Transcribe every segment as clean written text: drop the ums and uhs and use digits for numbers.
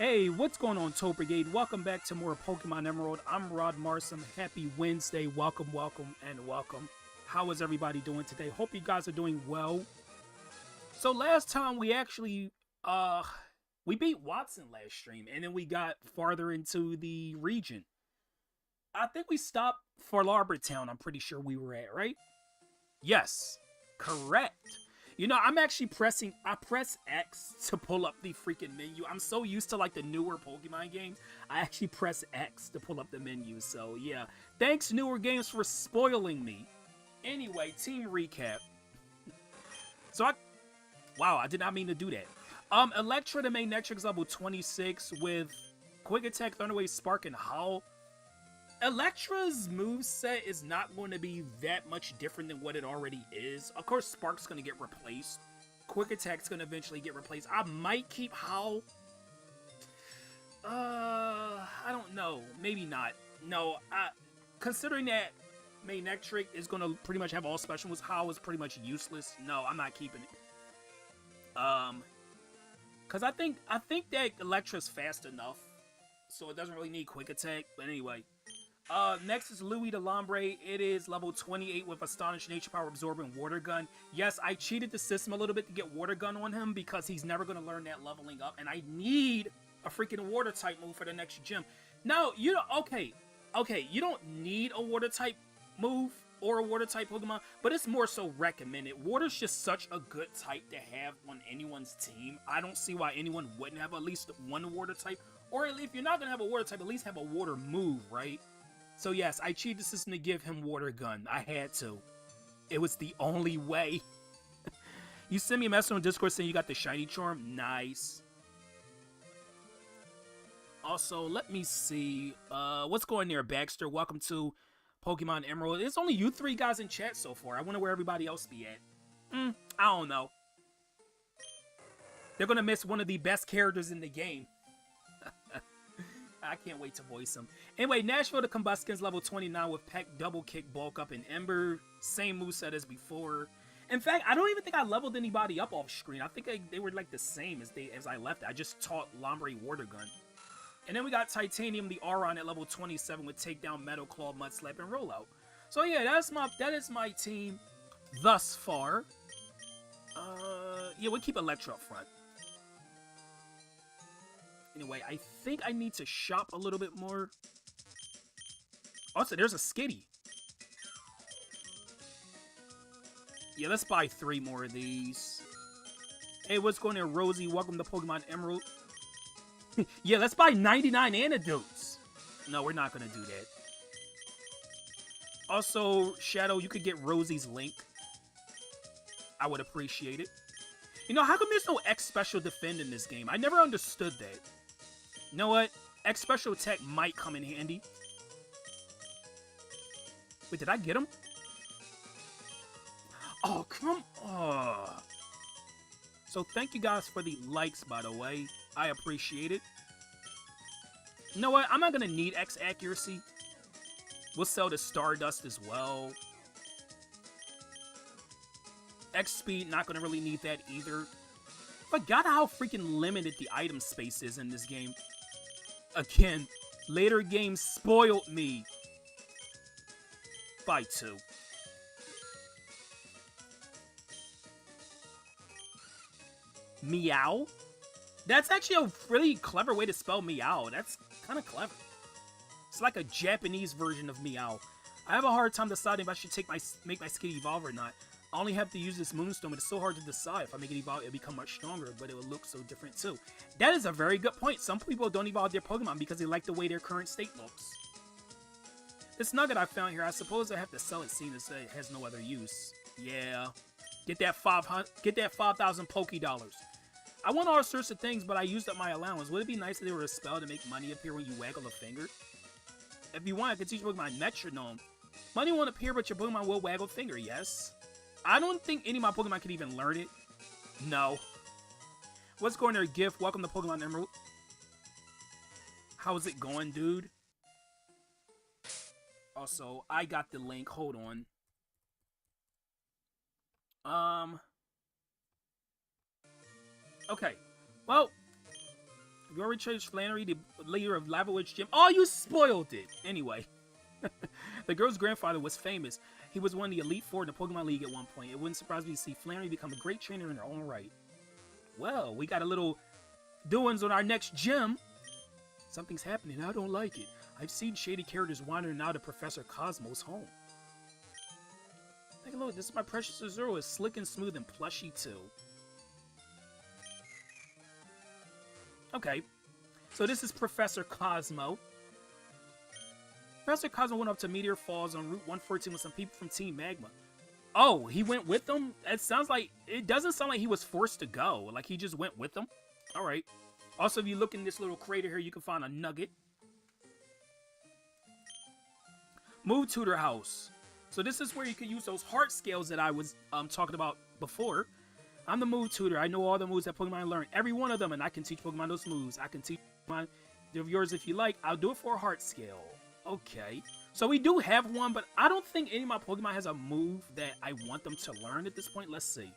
Hey, what's going on, Toad Brigade? Welcome back to more Pokemon Emerald. I'm Rod Marsum. Happy Wednesday. Welcome, welcome, and welcome. How is everybody doing today? Hope you guys are doing well. So last time we beat Watson last stream, and then we got farther into the region. I think we stopped for Arbor Town, I'm pretty sure we were at, right? Yes, correct. You know, I press X to pull up the freaking menu. I'm so used to like the newer Pokemon games. I actually press X to pull up the menu. So yeah, thanks newer games for spoiling me. Anyway, team recap. Wow, I did not mean to do that. Electra, the main Nectrix, level 26 with Quick Attack, Thunder Wave, Spark, and Howl. Electra's moveset is not going to be that much different than what it already is. Of course, Spark's going to get replaced. Quick Attack's going to eventually get replaced. I might keep Howl. I don't know. Maybe not. No, considering that main Nectric is going to pretty much have all special moves, Howl is pretty much useless. No, I'm not keeping it. Because I think that Electra's fast enough, so it doesn't really need Quick Attack. But anyway. Next is Louis the Lombre. It is level 28 with Astonish, Nature Power, Absorbent, Water Gun. Yes, I cheated the system a little bit to get Water Gun on him because he's never going to learn that leveling up, and I need a freaking Water type move for the next gym. No, you don't. Okay, you don't need a Water type move or a Water type Pokemon, but it's more so recommended. Water's just such a good type to have on anyone's team. I don't see why anyone wouldn't have at least one Water type, or if you're not going to have a Water type, at least have a Water move, right? So yes, I cheated the system to give him Water Gun. I had to. It was the only way. You sent me a message on Discord saying you got the Shiny Charm. Nice. Also, let me see. What's going there, Baxter? Welcome to Pokemon Emerald. It's only you three guys in chat so far. I wonder where everybody else be at. I don't know. They're going to miss one of the best characters in the game. I can't wait to voice him. Anyway, Nashville the Combuskin's level 29 with Peck, Double Kick, Bulk Up, and Ember. Same moveset as before. In fact, I don't even think I leveled anybody up off screen. I think they were like the same as I left. I just taught Lombre Water Gun. And then we got Titanium the Auron at level 27 with Takedown, Metal Claw, Mud Slap, and Rollout. So yeah, that is my team thus far. Yeah, we'll keep Electra up front. Anyway, I think I need to shop a little bit more. Also, there's a Skitty. Yeah, let's buy 3 more of these. Hey, what's going on, Rosie? Welcome to Pokemon Emerald. Yeah, let's buy 99 antidotes. No, we're not going to do that. Also, Shadow, you could get Rosie's link. I would appreciate it. You know, how come there's no X Special Defend in this game? I never understood that. You know what? X Special Attack might come in handy. Wait, did I get him? Oh, come on. So thank you guys for the likes, by the way. I appreciate it. You know what? I'm not going to need X Accuracy. We'll sell the Stardust as well. X Speed, not going to really need that either. Forgot how freaking limited the item space is in this game. Again, later games spoiled me. By 2. Meow? That's actually a really clever way to spell meow. That's kind of clever. It's like a Japanese version of meow. I have a hard time deciding if I should make my Skitty evolve or not. I only have to use this Moonstone, but it's so hard to decide. If I make it evolve, it'll become much stronger, but it will look so different too. That is a very good point. Some people don't evolve their Pokemon because they like the way their current state looks. This nugget I found here, I suppose I have to sell it seeing as it has no other use. Yeah. Get that 5,000 Poké Dollars. I want all sorts of things, but I used up my allowance. Would it be nice if there were a spell to make money appear when you waggle a finger? If you want, I could teach Pokemon Metronome. Money won't appear, but your Pokemon will waggle a finger, yes? I don't think any of my Pokemon can even learn it. No. What's going there, Gift? Welcome to Pokemon Emerald. How's it going, dude? Also, I got the link. Hold on. Okay. Well, Have you already changed Flannery, the leader of Lava Witch Gym? Oh, you spoiled it! Anyway. The girl's grandfather was famous. He was one of the Elite Four in the Pokemon League at one point. It wouldn't surprise me to see Flannery become a great trainer in her own right. Well, we got a little doings on our next gym. Something's happening. I don't like it. I've seen shady characters wandering out of Professor Cosmo's home. Take a look. This is my precious Azuro. It's slick and smooth and plushy, too. Okay. So this is Professor Cosmo. Professor Cosmo went up to Meteor Falls on Route 114 with some people from Team Magma. Oh, he went with them? It doesn't sound like he was forced to go. Like, he just went with them. All right. Also, if you look in this little crater here, you can find a nugget. Move Tutor House. So this is where you can use those heart scales that I was talking about before. I'm the move tutor. I know all the moves that Pokemon learn. Every one of them, and I can teach Pokemon those moves. I can teach Pokemon of yours if you like. I'll do it for a heart scale. Okay. So we do have one, but I don't think any of my Pokemon has a move that I want them to learn at this point. Let's see.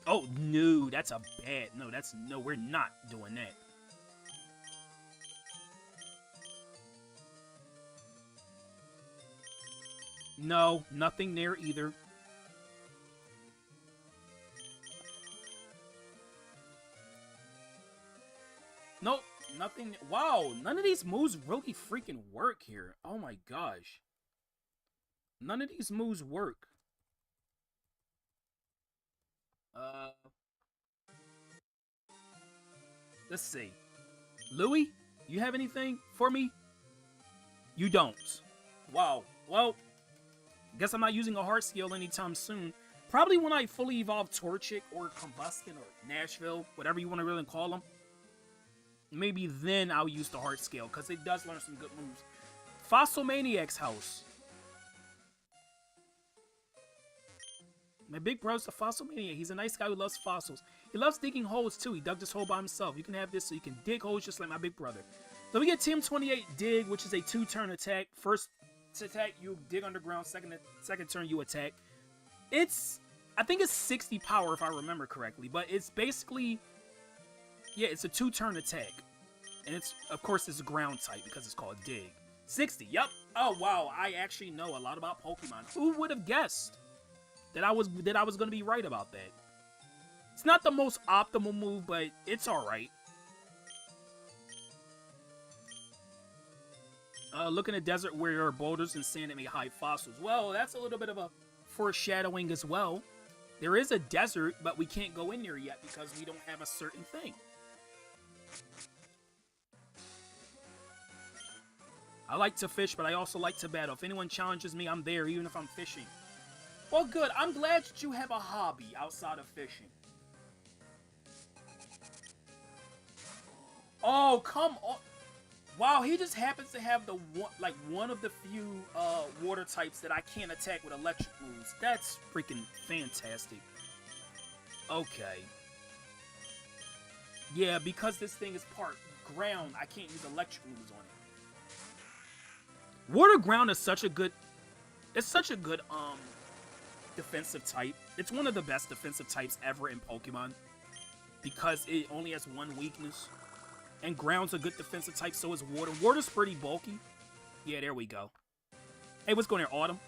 Oh, no. That's a bad... No, we're not doing that. No, nothing there either. Nope, nothing. Wow, none of these moves really freaking work here. Oh my gosh. None of these moves work. Let's see. Louis, you have anything for me? You don't. Wow. Well, guess I'm not using a heart scale anytime soon. Probably when I fully evolve Torchic or Combustion or Nashville, whatever you want to really call them. Maybe then I'll use the heart scale, because it does learn some good moves. Fossil Maniac's house. My big brother's a fossil maniac. He's a nice guy who loves fossils. He loves digging holes too. He dug this hole by himself. You can have this so you can dig holes just like my big brother. So we get Team 28 Dig, which is a 2-turn attack. First attack, you dig underground. Second turn, you attack. I think it's 60 power if I remember correctly. But it's basically, yeah, it's a 2-turn attack. And it's, of course, it's a ground type because it's called Dig. 60, yep. Oh, wow. I actually know a lot about Pokemon. Who would have guessed that I was going to be right about that? It's not the most optimal move, but it's alright. Look in the desert where there are boulders and sand that may hide fossils. Well, that's a little bit of a foreshadowing as well. There is a desert, but we can't go in there yet because we don't have a certain thing. I like to fish, but I also like to battle. If anyone challenges me, I'm there, even if I'm fishing. Well, good. I'm glad that you have a hobby outside of fishing. Oh, come on. Wow, he just happens to have the one of the few water types that I can't attack with electric moves. That's freaking fantastic. Okay. Yeah, because this thing is part ground, I can't use electric moves on it. Water ground is such a good... It's such a good, defensive type. It's one of the best defensive types ever in Pokemon. Because it only has one weakness. And ground's a good defensive type, so is water. Water's pretty bulky. Yeah, there we go. Hey, what's going on, Autumn?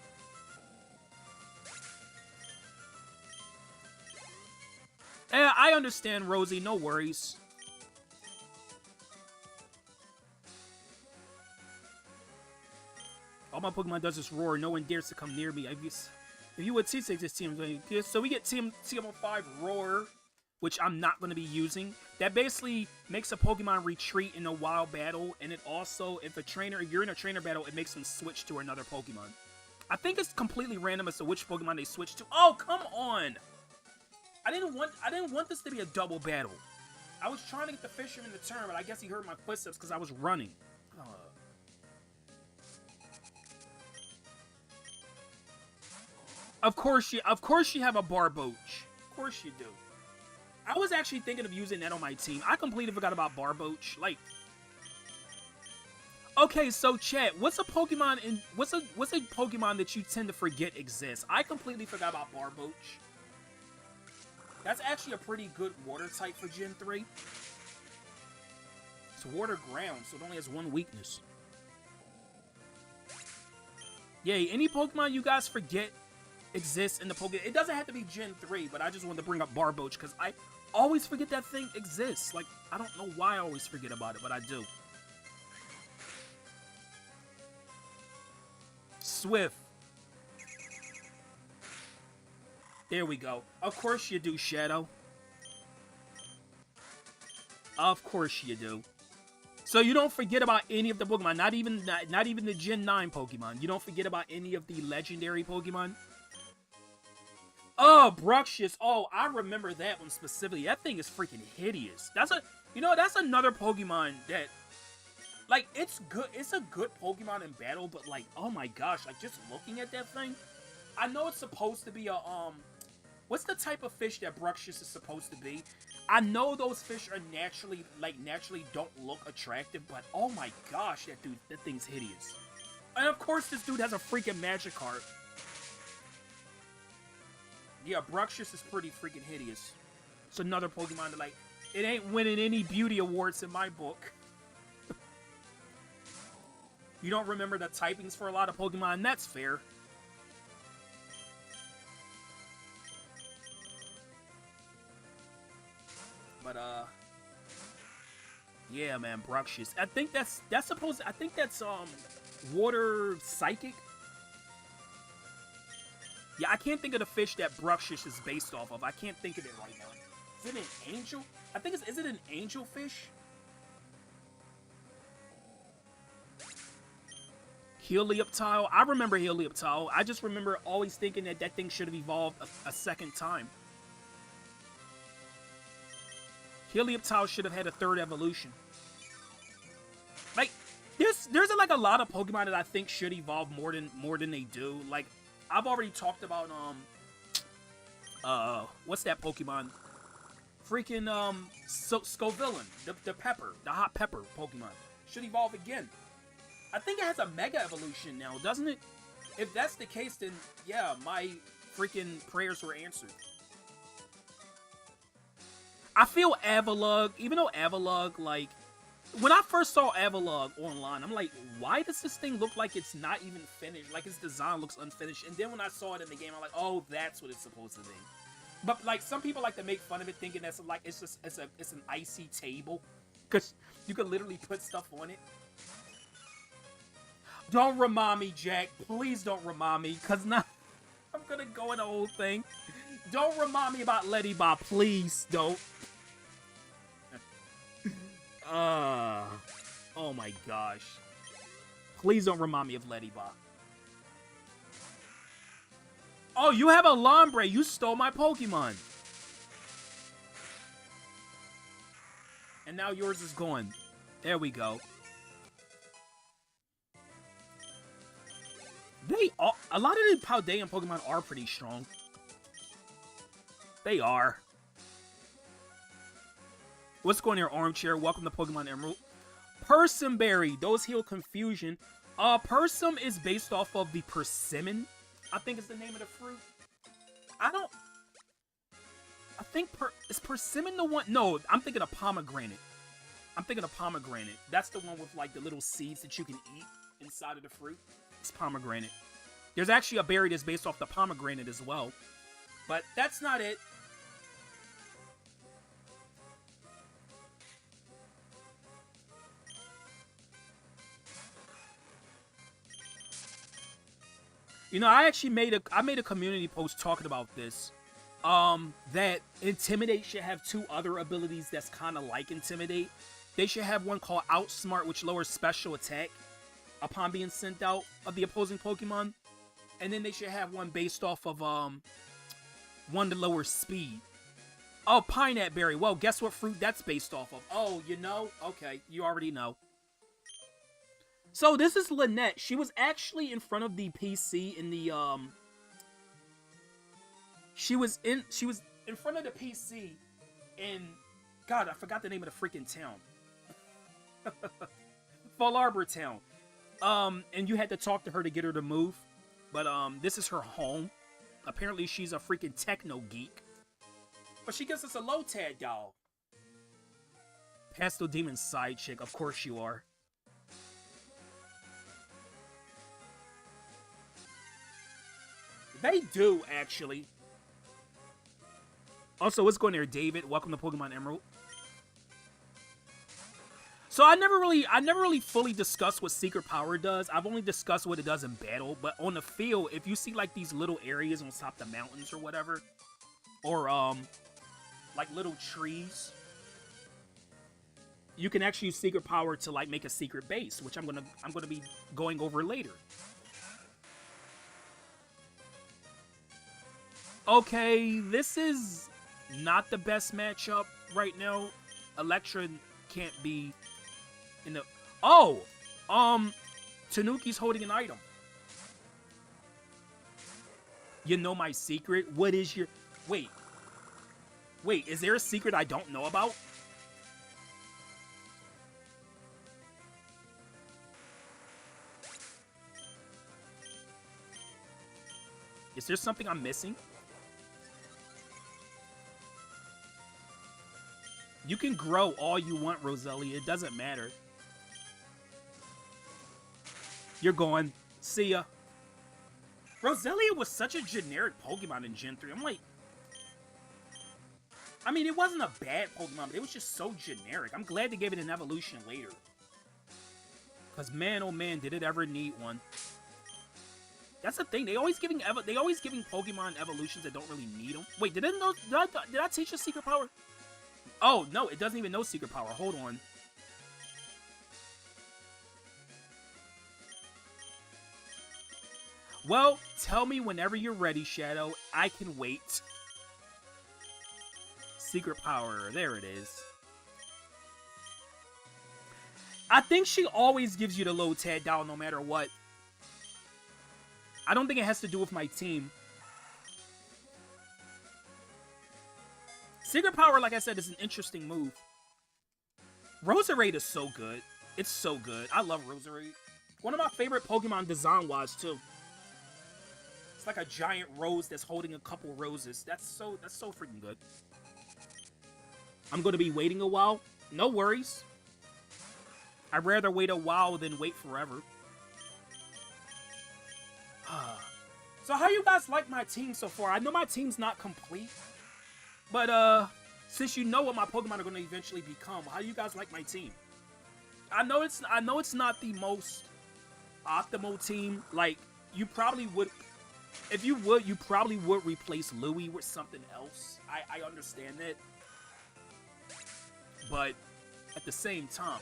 I understand, Rosie. No worries. All my Pokemon does is roar. No one dares to come near me. If you would teach this team, so we get Team 5 Roar, which I'm not going to be using. That basically makes a Pokemon retreat in a wild battle, and it also, if you're in a trainer battle, it makes them switch to another Pokemon. I think it's completely random as to which Pokemon they switch to. Oh, come on! I didn't want this to be a double battle. I was trying to get the Fisherman to turn, but I guess he heard my footsteps because I was running. Of course you have a Barboach. Of course you do. I was actually thinking of using that on my team. I completely forgot about Barboach. Like, okay, so chat, what's a Pokemon that you tend to forget exists? I completely forgot about Barboach. That's actually a pretty good water type for Gen 3. It's water ground, so it only has one weakness. Yay, any Pokemon you guys forget exists in the Pokemon. It doesn't have to be Gen 3, but I just wanted to bring up Barboach because I always forget that thing exists. Like, I don't know why I always forget about it, but I do. Swift. There we go. Of course you do, Shadow. Of course you do. So you don't forget about any of the Pokemon, not even the Gen 9 Pokemon. You don't forget about any of the legendary Pokemon. Oh, Bruxious. Oh, I remember that one specifically. That thing is freaking hideous. That's another Pokemon that, like, it's good. It's a good Pokemon in battle, but like, oh my gosh, like just looking at that thing, I know it's supposed to be a what's the type of fish that Bruxious is supposed to be? I know those fish are naturally don't look attractive, but oh my gosh, that thing's hideous. And of course, this dude has a freaking Magikarp. Yeah, Bruxious is pretty freaking hideous. It's another Pokemon that, like, it ain't winning any beauty awards in my book. You don't remember the typings for a lot of Pokemon, that's fair. But, yeah, man, Bruxious. I think that's Water Psychic. Yeah, I can't think of the fish that Bruxious is based off of. I can't think of it right now. Is it an angel? I think is it an angel fish? Helioptile. I remember Helioptile. I just remember always thinking that that thing should have evolved a second time. Helioptile should have had a third evolution. Like, there's like a lot of Pokemon that I think should evolve more than they do. Like, I've already talked about what's that Pokemon? Freaking Scovillain, the hot pepper Pokemon should evolve again. I think it has a Mega Evolution now, doesn't it? If that's the case, then yeah, my freaking prayers were answered. I feel Avalugg, even though Avalugg, like, when I first saw Avalugg online, I'm like, why does this thing look like it's not even finished? Like, its design looks unfinished. And then when I saw it in the game, I'm like, oh, that's what it's supposed to be. But, like, some people like to make fun of it, thinking that's, like, it's an icy table. Because you can literally put stuff on it. Don't remind me, Jack. Please don't remind me, because now I'm going to go in the whole thing. Don't remind me about Letty Bob. Please don't. Oh my gosh. Please don't remind me of Letty Bob. Oh, you have a Lombre. You stole my Pokemon. And now yours is gone. There we go. A lot of the Paldean Pokemon are pretty strong. They are. What's going on here, Armchair? Welcome to Pokemon Emerald. Persimberry. Those heal confusion. Persim is based off of the persimmon. I think is the name of the fruit. Is persimmon the one? No, I'm thinking of pomegranate. That's the one with, like, the little seeds that you can eat inside of the fruit. It's pomegranate. There's actually a berry that's based off the pomegranate as well. But that's not it. You know, I actually made a community post talking about this. That Intimidate should have two other abilities that's kind of like Intimidate. They should have one called Outsmart, which lowers special attack upon being sent out of the opposing Pokemon. And then they should have one based off of one to lower speed. Oh, Pineapple Berry. Well, guess what fruit that's based off of? Oh, you know? Okay, you already know. So this is Lynette. She was actually in front of the PC in the She was in front of the PC in, God, I forgot the name of the freaking town. Fall Arbor Town. And you had to talk to her to get her to move. But this is her home. Apparently she's a freaking techno geek. But she gives us a Lotad doll. Pastel Demon's side chick, of course you are. They do, actually. Also, what's going there, David? Welcome to Pokemon Emerald. So I never really fully discussed what Secret Power does. I've only discussed what it does in battle, but on the field, if you see like these little areas on top of the mountains or whatever, or like little trees, you can actually use Secret Power to like make a secret base, which I'm gonna be going over later. Okay, this is not the best matchup right now. Electra can't be in the... Oh! Tanuki's holding an item. You know my secret? What is your... Wait, is there a secret I don't know about? Is there something I'm missing? You can grow all you want, Roselia. It doesn't matter. You're going. See ya. Roselia was such a generic Pokemon in Gen 3. I'm like... I mean, it wasn't a bad Pokemon, but it was just so generic. I'm glad they gave it an evolution later. Because man, oh man, did it ever need one. That's the thing. They always giving Pokemon evolutions that don't really need them. Wait, did I teach a Secret Power? Oh, no, it doesn't even know Secret Power. Hold on. Well, tell me whenever you're ready, Shadow. I can wait. Secret Power. There it is. I think she always gives you the Lotad doll no matter what. I don't think it has to do with my team. Secret Power, like I said, is an interesting move. Roserade is so good. It's so good. I love Roserade. One of my favorite Pokemon design-wise, too. It's like a giant rose that's holding a couple roses. That's so freaking good. I'm going to be waiting a while. No worries. I'd rather wait a while than wait forever. So how you guys like my team so far? I know my team's not complete. But, since you know what my Pokemon are going to eventually become, how do you guys like my team? I know it's not the most optimal team. Like, you probably would... If you would, you probably would replace Louie with something else. I understand that. But, at the same time,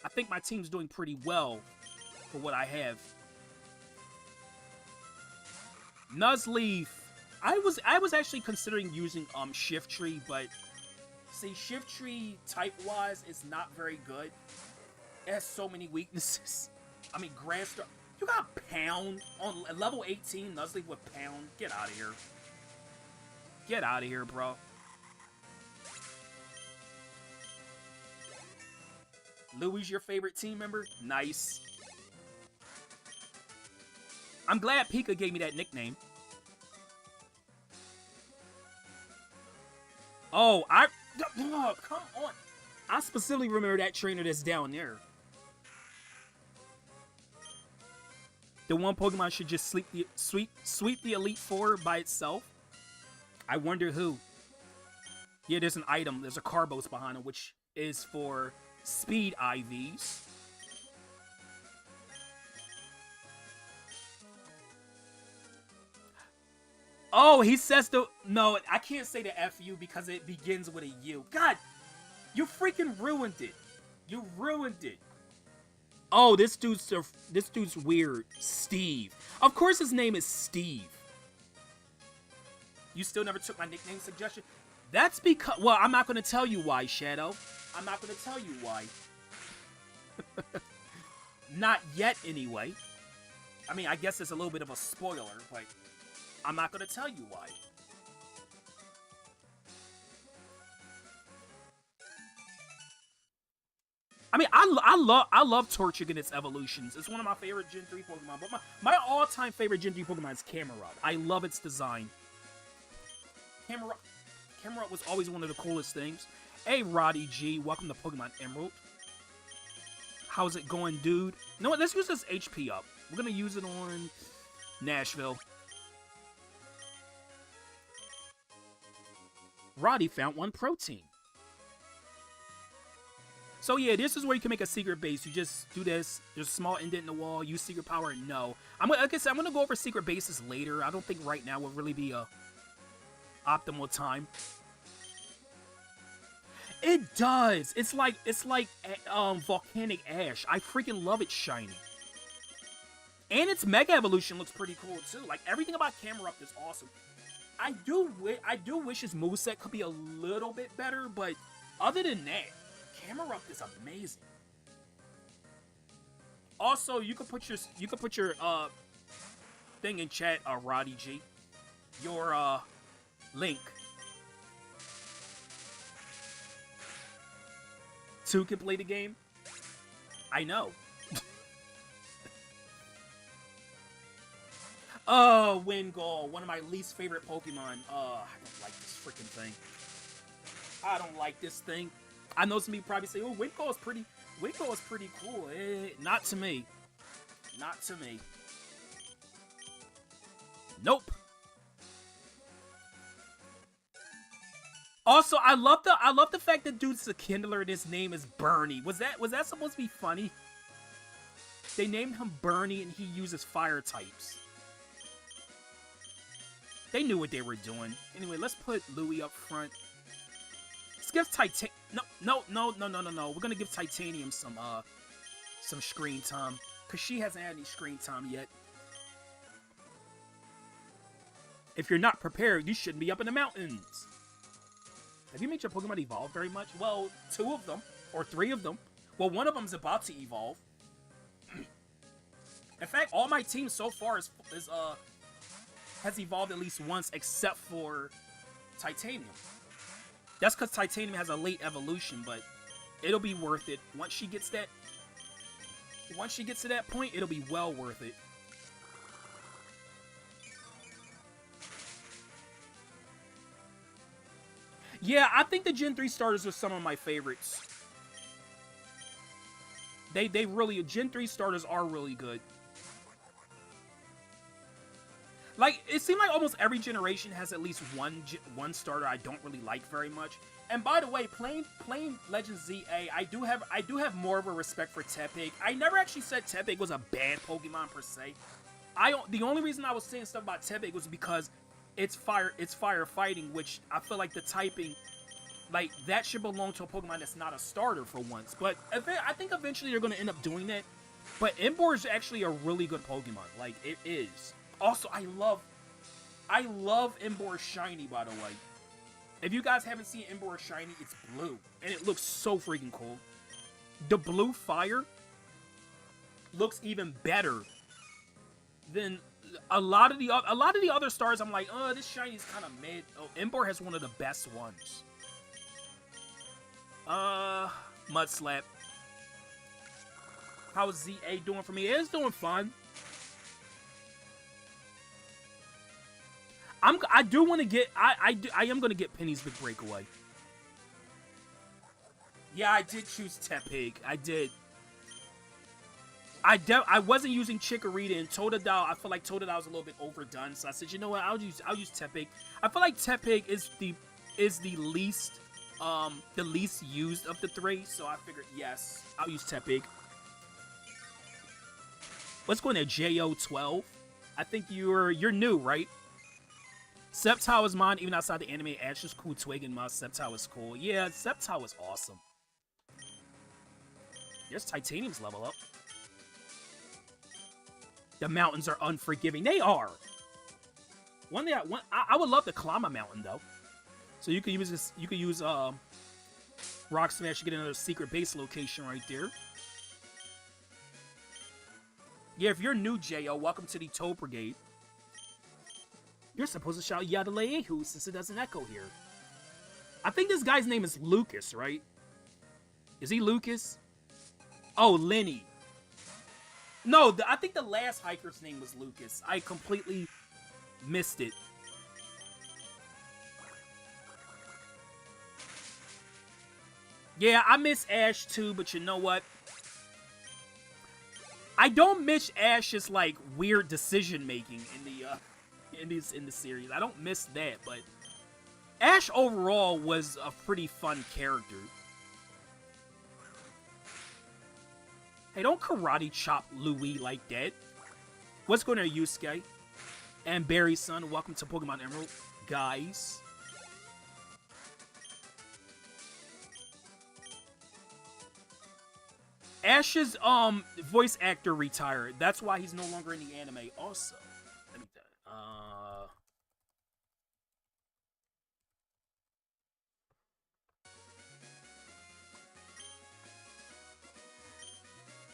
I think my team's doing pretty well for what I have. Nuzleaf. I was actually considering using Shiftry, but see, Shiftry type-wise is not very good. It has so many weaknesses. I mean, Grass... You got Pound on level 18, Nuzleaf with Pound. Get out of here. Get out of here, bro. Louie's your favorite team member? Nice. I'm glad Pika gave me that nickname. Oh, come on. I specifically remember that trainer that's down there. The one Pokemon should just sweep the Elite Four by itself. I wonder who. Yeah, there's an item. There's a Carbos behind it, which is for Speed IVs. Oh, he says the... No, I can't say the FU because it begins with a U. God, you freaking ruined it. You ruined it. Oh, this dude's weird. Steve. Of course his name is Steve. You still never took my nickname suggestion? That's because... Well, I'm not going to tell you why, Shadow. I'm not going to tell you why. Not yet, anyway. I mean, I guess it's a little bit of a spoiler, but... I'm not going to tell you why. I mean, I love Torchic and its evolutions. It's one of my favorite Gen 3 Pokemon. But my all-time favorite Gen 3 Pokemon is Camerupt. I love its design. Camera up was always one of the coolest things. Hey, Roddy G, welcome to Pokemon Emerald. How's it going, dude? You know what? Let's use this HP up. We're gonna use it on Nashville. Roddy found one protein. So yeah, this is where you can make a secret base. You just do this. There's a small indent in the wall. Use secret power. No, like I said, I'm gonna go over secret bases later. I don't think right now will really be a optimal time. It does. It's like volcanic ash. I freaking love it shiny. And its Mega Evolution looks pretty cool too. Like everything about Camerupt is awesome. I do wish his moveset could be a little bit better, but other than that, Camerupt is amazing. Also, you could put your thing in chat, Roddy G. Your link to can play the game. I know. Wingull, one of my least favorite Pokemon. I don't like this freaking thing. I don't like this thing. I know some people probably say, "Oh, Wingull is pretty cool." Not to me. Not to me. Nope. Also, I love the fact that dude's a Kindler and his name is Bernie. Was that supposed to be funny? They named him Bernie and he uses fire types. They knew what they were doing. Anyway, let's put Louie up front. Let's give Titanium. No. We're gonna give Titanium some screen time, cause she hasn't had any screen time yet. If you're not prepared, you shouldn't be up in the mountains. Have you made your Pokemon evolve very much? Well, 2 of them or 3 of them. Well, one of them's about to evolve. In fact, all my teams so far has evolved at least once, except for Titanium. That's because Titanium has a late evolution, but it'll be worth it. Once she gets to that point, it'll be well worth it. Yeah, I think the Gen 3 starters are some of my favorites. They really, Gen 3 starters are really good. Like, it seems like almost every generation has at least one starter I don't really like very much. And by the way, playing Legends ZA, I do have more of a respect for Tepig. I never actually said Tepig was a bad Pokemon per se. The only reason I was saying stuff about Tepig was because it's fire fighting, which I feel like the typing, like, that should belong to a Pokemon that's not a starter for once. But I think eventually they're going to end up doing that. But Emboar is actually a really good Pokemon. Like, it is. Also, I love Emboar Shiny, by the way. If you guys haven't seen Emboar Shiny, it's blue. And it looks so freaking cool. The blue fire looks even better than a lot of the other stars. I'm like, oh, this Shiny's kind of mid. Oh, Emboar has one of the best ones. Mudslap. How's ZA doing for me? It's doing fun. I am gonna get Penny's Big Breakaway. Yeah, I did choose Tepig. I did. I wasn't using Chikorita and Totodile. I feel like Totodile's a little bit overdone, so I said, you know what? I'll use Tepig. I feel like Tepig is the least used of the 3, so I figured yes, I'll use Tepig. Let's go in there, JO12. I think you're new, right? Sceptile is mine, even outside the anime. Ash is cool, Twig and Moss. Sceptile is cool. Yeah, Sceptile is awesome. There's Titanium's level up. The mountains are unforgiving. They are. I would love to climb a mountain though. So you could use this. You could use Rock Smash to get another secret base location right there. Yeah, if you're new, Jo, welcome to the Toad Brigade. You're supposed to shout Yadalehu since it doesn't echo here. I think this guy's name is Lucas, right? Is he Lucas? Oh, Lenny. No, I think the last hiker's name was Lucas. I completely missed it. Yeah, I miss Ash too, but you know what? I don't miss Ash's like weird decision making in the series. I don't miss that, but Ash overall was a pretty fun character. Hey, don't karate chop Louis like that. What's going on, Yusuke? And Barry's son, welcome to Pokemon Emerald, guys. Ash's voice actor retired. That's why he's no longer in the anime. Also, let me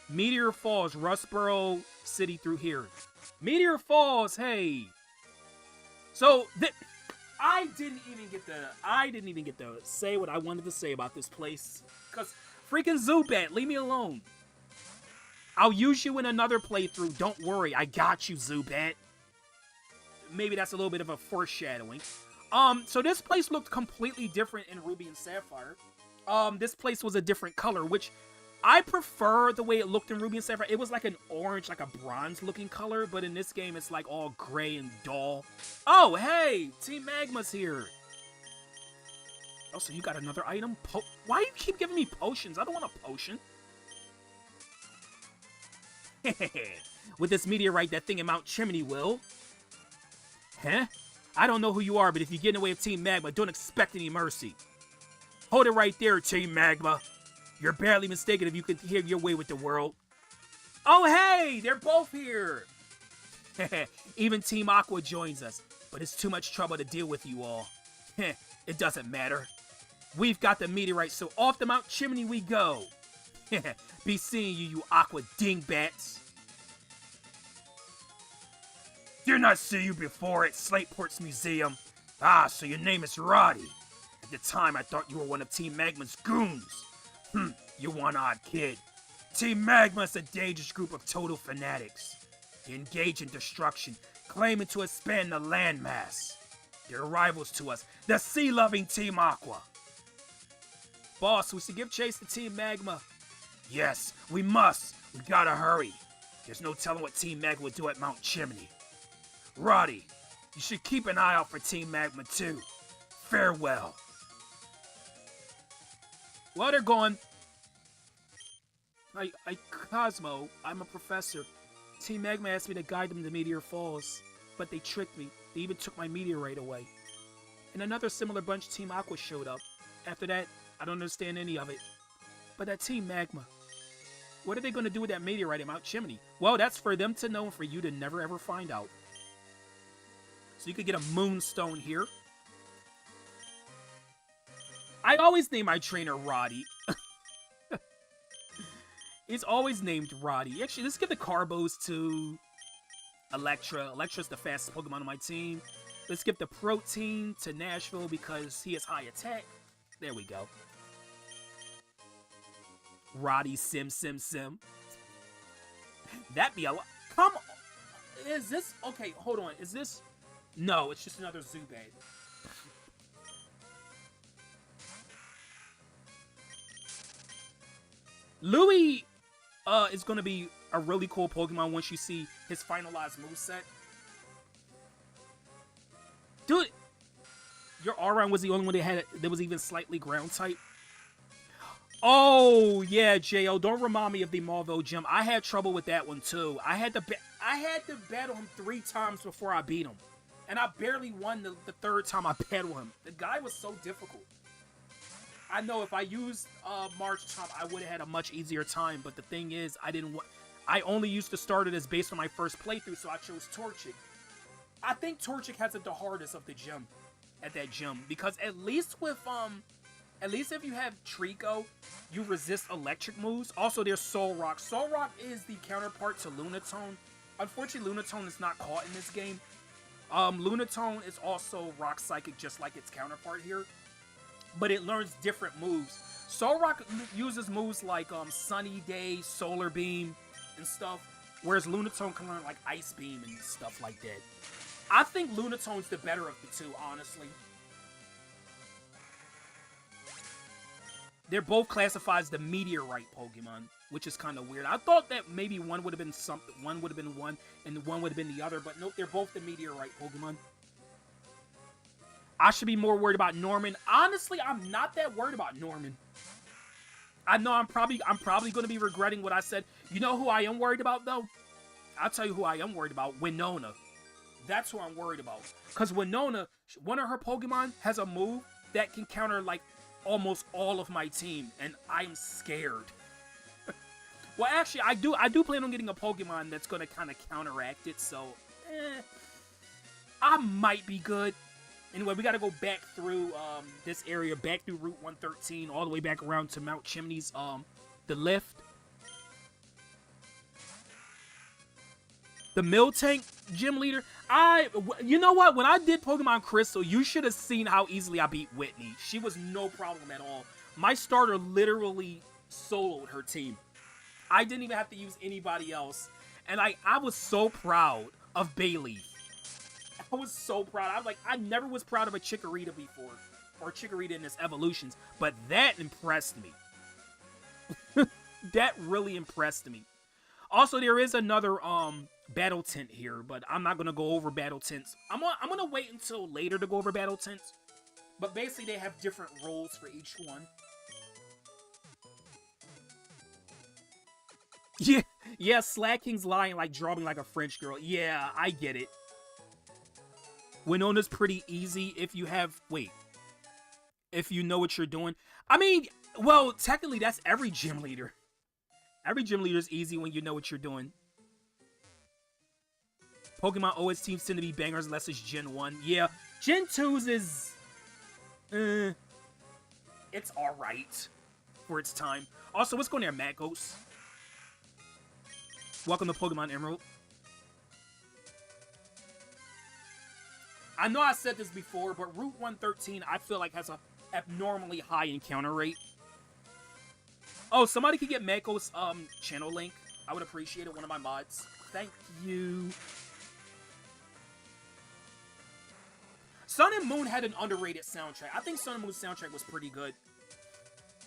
Meteor Falls, Rustboro City through here. Meteor Falls, hey. So I didn't even get to say what I wanted to say about this place, cause freaking Zubat, leave me alone. I'll use you in another playthrough. Don't worry, I got you, Zubat. Maybe that's a little bit of a foreshadowing. So this place looked completely different in Ruby and Sapphire. This place was a different color, which I prefer the way it looked in Ruby and Sapphire. It was like an orange, like a bronze-looking color, but in this game, it's like all gray and dull. Oh, hey! Team Magma's here. Oh, so you got another item? Why do you keep giving me potions? I don't want a potion. With this meteorite, that thing in Mount Chimney will. Huh? I don't know who you are, but if you get in the way of Team Magma, don't expect any mercy. Hold it right there, Team Magma. You're barely mistaken if you can hear your way with the world. Oh, hey! They're both here! Even Team Aqua joins us, but it's too much trouble to deal with you all. It doesn't matter. We've got the meteorite, so off the Mount Chimney we go. Be seeing you, you Aqua dingbats. Did not see you before at Slateport's museum. Ah, so your name is Roddy. At the time, I thought you were one of Team Magma's goons. You one-odd kid. Team Magma's a dangerous group of total fanatics. They engage in destruction, claiming to expand the landmass. They're rivals to us, the sea-loving Team Aqua. Boss, we should give chase to Team Magma. Yes, we must. We gotta hurry. There's no telling what Team Magma will do at Mount Chimney. Roddy, you should keep an eye out for Team Magma too. Farewell. Well, they're gone. Cosmo, I'm a professor. Team Magma asked me to guide them to Meteor Falls, but they tricked me. They even took my meteorite away. And another similar bunch, Team Aqua, showed up. After that, I don't understand any of it. But that Team Magma, what are they going to do with that meteorite at Mount Chimney? Well, that's for them to know and for you to never ever find out. So you could get a moonstone here. I always name my trainer Roddy. It's always named Roddy. Actually, let's give the Carbos to Electra. Electra's the fastest Pokemon on my team. Let's give the Protein to Nashville because he has high attack. There we go. Roddy Sim. That'd be a lot. Come on. Is this... Okay, hold on. Is this... No, it's just another Zubat. Louis is going to be a really cool Pokemon once you see his finalized moveset. Dude, your Aron was the only one that was even slightly ground type. Oh, yeah, J.O. Don't remind me of the Marvel gym. I had trouble with that one, too. I had to battle him 3 times before I beat him. And I barely won the 3rd time I battled him. The guy was so difficult. I know if I used March Chomp, I would have had a much easier time. But the thing is, I only used to start it as based on my first playthrough, so I chose Torchic. I think Torchic has it the hardest of the gym at that gym because at least if you have Trico, you resist electric moves. Also, there's Soul Rock. Soul Rock is the counterpart to Lunatone. Unfortunately, Lunatone is not caught in this game. Lunatone is also Rock Psychic, just like its counterpart here. But it learns different moves. Soul Rock uses moves like Sunny Day, Solar Beam, and stuff. Whereas Lunatone can learn like Ice Beam and stuff like that. I think Lunatone's the better of the two, honestly. They're both classified as the meteorite Pokemon, which is kind of weird. I thought that maybe one would have been something, one would have been one, and one would have been the other, but nope, they're both the meteorite Pokemon. I should be more worried about Norman. Honestly, I'm not that worried about Norman. I know I'm probably going to be regretting what I said. You know who I am worried about, though? I'll tell you who I am worried about. Winona. That's who I'm worried about. Because Winona, one of her Pokemon has a move that can counter, like, almost all of my team. And I'm scared. Well, actually, I do plan on getting a Pokemon that's going to kind of counteract it. So, I might be good. Anyway, we got to go back through this area, back through Route 113, all the way back around to Mount Chimney's, the lift. The Miltank gym leader. You know what? When I did Pokemon Crystal, you should have seen how easily I beat Whitney. She was no problem at all. My starter literally soloed her team. I didn't even have to use anybody else. And I was so proud of Bailey. I was so proud. I never was proud of a Chikorita before. Or Chikorita in its evolutions. But that impressed me. That really impressed me. Also, there is another battle tent here, but I'm not gonna go over battle tents. I'm gonna wait until later to go over battle tents. But basically, they have different roles for each one. Yeah, Slacking's lying like drawing like a French girl. Yeah, I get it. Winona's pretty easy if you have if you know what you're doing. I mean, well, technically that's every gym leader. Every gym leader is easy when you know what you're doing. Pokemon OS teams tend to be bangers unless it's Gen 1. Yeah, Gen 2's is... it's alright for its time. Also, what's going there, Magos? Welcome to Pokemon Emerald. I know I said this before, but Route 113, I feel like has a abnormally high encounter rate. Oh, somebody could get Mako's channel link. I would appreciate it, one of my mods. Thank you. Sun and Moon had an underrated soundtrack. I think Sun and Moon's soundtrack was pretty good.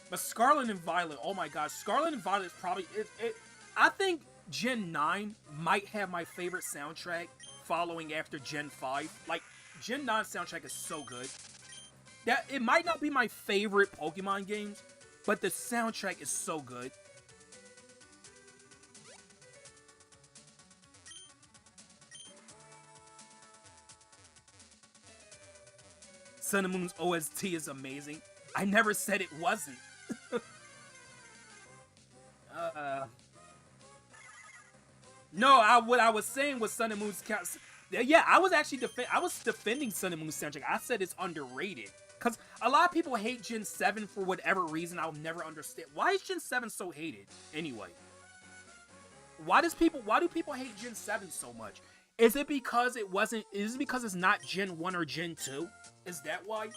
But Scarlet and Violet, oh my gosh. Scarlet and Violet is probably... I think Gen 9 might have my favorite soundtrack following after Gen 5. Like, Gen 9 soundtrack is so good. That it might not be my favorite Pokemon games, but the soundtrack is so good. Sun and Moon's OST is amazing. I never said it wasn't. No, what I was saying was Sun and Moon's... Yeah, I was actually defending Sun and Moon's soundtrack. I said it's underrated. Because a lot of people hate Gen 7 for whatever reason I'll never understand. Why is Gen 7 so hated, anyway? Why do people hate Gen 7 so much? Is it because is it because it's not Gen 1 or Gen 2? Is that why?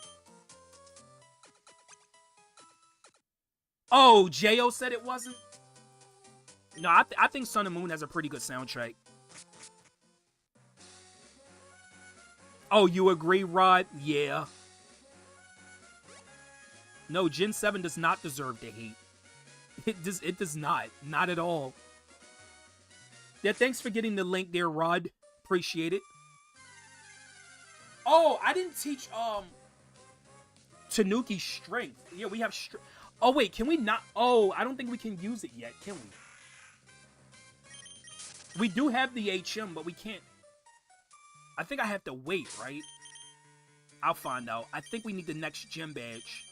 Oh, J.O. said it wasn't? No, I think Sun and Moon has a pretty good soundtrack. Oh, you agree, Rod? Yeah. No, Gen 7 does not deserve to hate. It does not. Not at all. Yeah, thanks for getting the link there, Rod. Appreciate it. Oh, I didn't teach, Tanuki strength. Yeah, we have strength. Oh, wait, can we not? Oh, I don't think we can use it yet, can we? We do have the HM, but we can't. I think I have to wait, right? I'll find out. I think we need the next gym badge.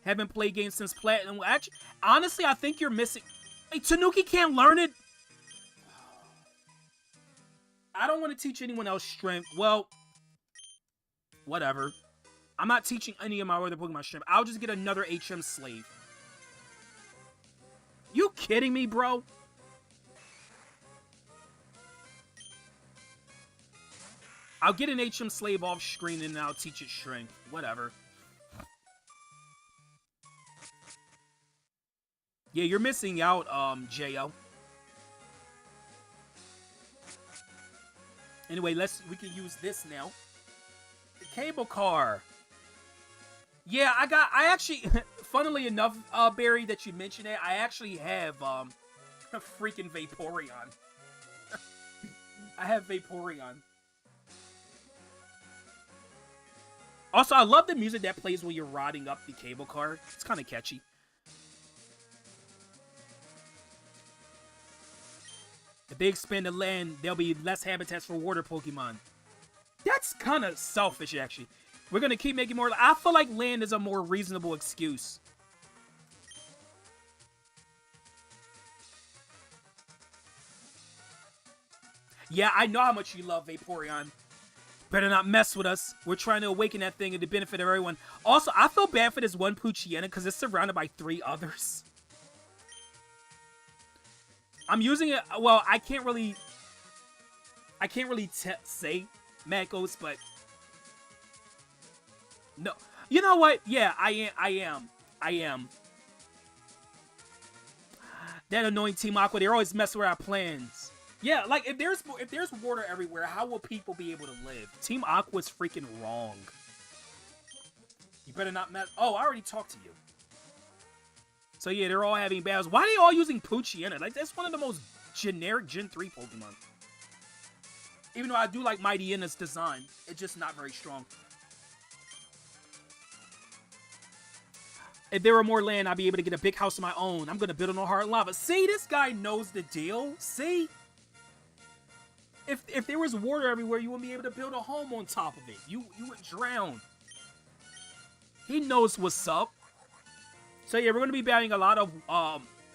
Haven't played games since Platinum. Actually, honestly, I think you're missing... Hey, Tanuki can't learn it? I don't want to teach anyone else strength. Well, whatever. I'm not teaching any of my other Pokemon strength. I'll just get another HM slave. You kidding me, bro? I'll get an HM slave off screen and then I'll teach it strength. Whatever. Yeah, you're missing out, J.O. Anyway, we can use this now. The cable car. Yeah, I actually, funnily enough, Barry, that you mentioned it, I actually have, a freaking Vaporeon. I have Vaporeon. Also, I love the music that plays when you're riding up the cable car. It's kind of catchy. If they expand the land, there'll be less habitats for water Pokemon. That's kind of selfish, actually. We're going to keep making more... I feel like land is a more reasonable excuse. Yeah, I know how much you love Vaporeon. Better not mess with us. We're trying to awaken that thing and the benefit of everyone. Also, I feel bad for this one Poochyena because it's surrounded by 3 others. I'm using it... Well, I can't really say Magos, but... No. You know what? Yeah, I am. That annoying Team Aqua, they're always messing with our plans. Yeah, like, if there's water everywhere, how will people be able to live? Team Aqua's freaking wrong. You better not mess... Oh, I already talked to you. So yeah, they're all having battles. Why are they all using Poochyena? Like, that's one of the most generic Gen 3 Pokemon. Even though I do like Mightyena's design, it's just not very strong. If there were more land, I'd be able to get a big house of my own. I'm gonna build on hard lava. See, this guy knows the deal. See? If there was water everywhere, you wouldn't be able to build a home on top of it. You would drown. He knows what's up. So yeah, we're gonna be battling a lot of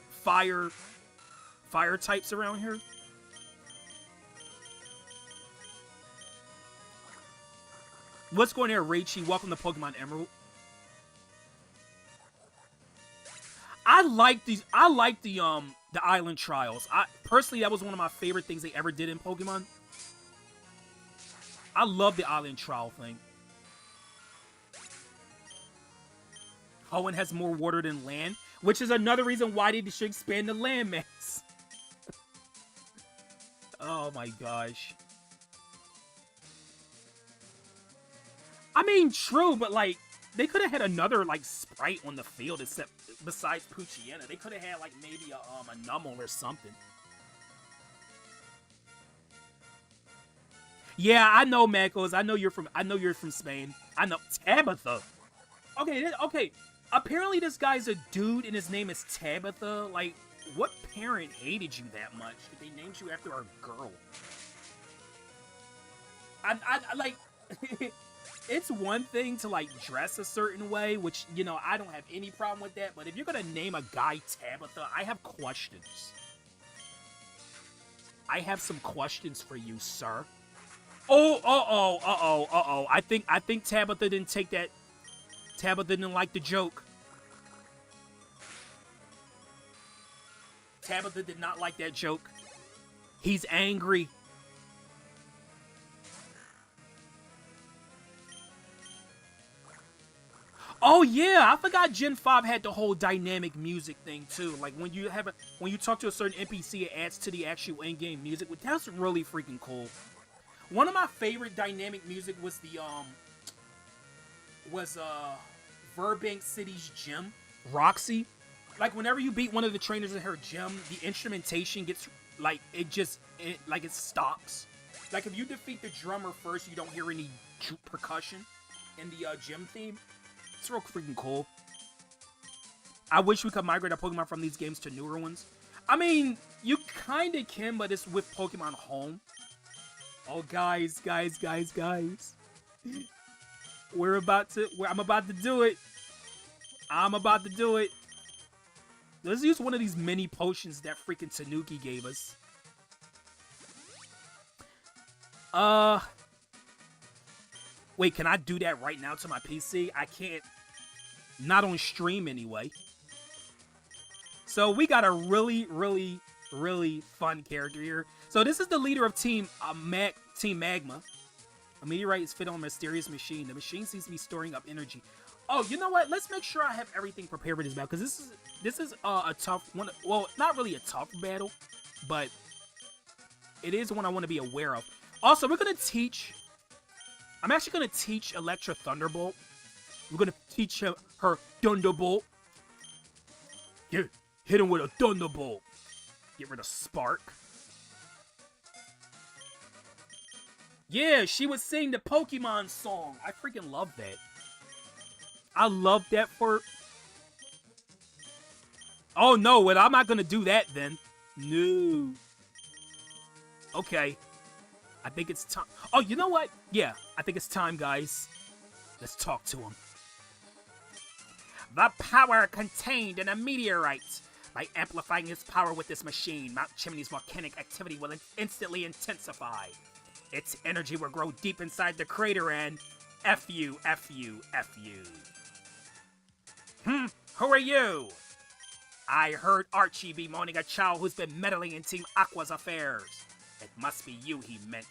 fire types around here. What's going there, Raichi? Welcome to Pokemon Emerald. I like the island trials. Personally, that was one of my favorite things they ever did in Pokemon. I love the island trial thing. Hoenn has more water than land, which is another reason why they should expand the landmass. Oh my gosh. I mean, true, but like, they could have had another like sprite on the field except besides Poochyena. They could have had like maybe a Numel or something. Yeah, I know, Makos. I know you're from Spain. I know Tabitha. Okay. Apparently this guy's a dude and his name is Tabitha. Like, what parent hated you that much if they named you after a girl? I like it's one thing to like dress a certain way, which, you know, I don't have any problem with that, but if you're gonna name a guy Tabitha, I have questions. I have some questions for you, sir. Oh. I think Tabitha didn't take that. Tabitha didn't like the joke. Tabitha did not like that joke. He's angry. Oh yeah, I forgot Gen 5 had the whole dynamic music thing too. Like when you talk to a certain NPC, it adds to the actual in-game music. That's really freaking cool. One of my favorite dynamic music was the Burbank City's gym, Roxy. Like whenever you beat one of the trainers in her gym, the instrumentation gets like it stops. Like if you defeat the drummer first, you don't hear any percussion in the gym theme. It's real freaking cool. I wish we could migrate our Pokemon from these games to newer ones. I mean, you kind of can, but it's with Pokemon Home. Oh, guys. I'm about to do it. Let's use one of these mini potions that freaking Tanuki gave us. Wait, can I do that right now to my PC? I can't. Not on stream anyway. So we got a really fun character here. So this is the leader of Team Magma. A meteorite is fit on a mysterious machine. The machine seems to be storing up energy. Oh, you know what? Let's make sure I have everything prepared for this battle, because this is a tough one. Well, not really a tough battle, but it is one I want to be aware of. Also, I'm actually gonna teach Electra Thunderbolt, We're gonna teach her Thunderbolt. Yeah, hit him with a Thunderbolt. Get rid of Spark. Yeah, she would sing the Pokemon song. I freaking love that. I love that for... Oh, no, well, I'm not gonna do that, then. No. Okay. I think it's time. Oh, you know what? Yeah, I think it's time, guys. Let's talk to him. The power contained in a meteorite. By amplifying its power with this machine, Mount Chimney's volcanic activity will instantly intensify. Its energy will grow deep inside the crater and... F you, F you, F you. Who are you? I heard Archie bemoaning a child who's been meddling in Team Aqua's affairs. It must be you he meant.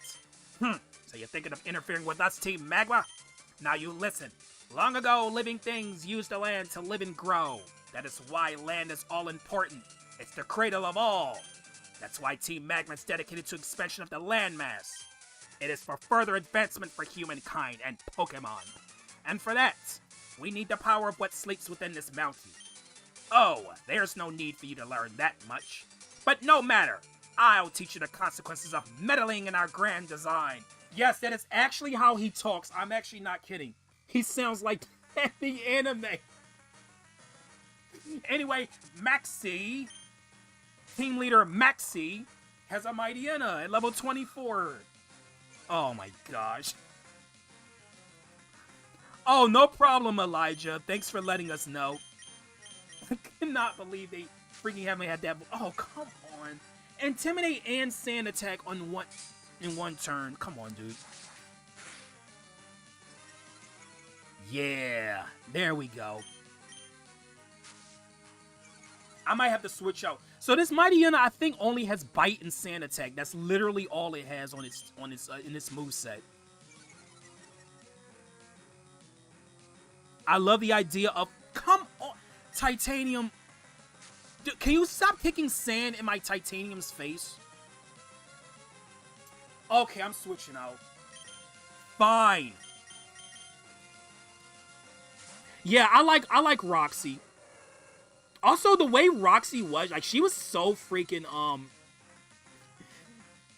So you're thinking of interfering with us, Team Magma? Now you listen. Long ago, living things used the land to live and grow. That is why land is all important. It's the cradle of all. That's why Team Magma is dedicated to expansion of the landmass. It is for further advancement for humankind and Pokemon. And for that, we need the power of what sleeps within this mountain. Oh, there's no need for you to learn that much. But no matter, I'll teach you the consequences of meddling in our grand design. Yes, that is actually how he talks. I'm actually not kidding. He sounds like the anime. Anyway, Maxie, team leader Maxie, has a Mightyena at level 24. Oh my gosh. Oh, no problem, Elijah. Thanks for letting us know. I cannot believe they freaking haven't had that. Oh, come on. Intimidate and Sand Attack on one turn. Come on, dude. Yeah, there we go. I might have to switch out. So this Mightyena, I think, only has Bite and Sand Attack. That's literally all it has on its in its moveset. I love the idea of... Come on! Titanium... Dude, can you stop kicking sand in my Titanium's face? Okay, I'm switching out. Fine. Yeah, I like Roxy. Also, the way Roxy was, like, she was so freaking,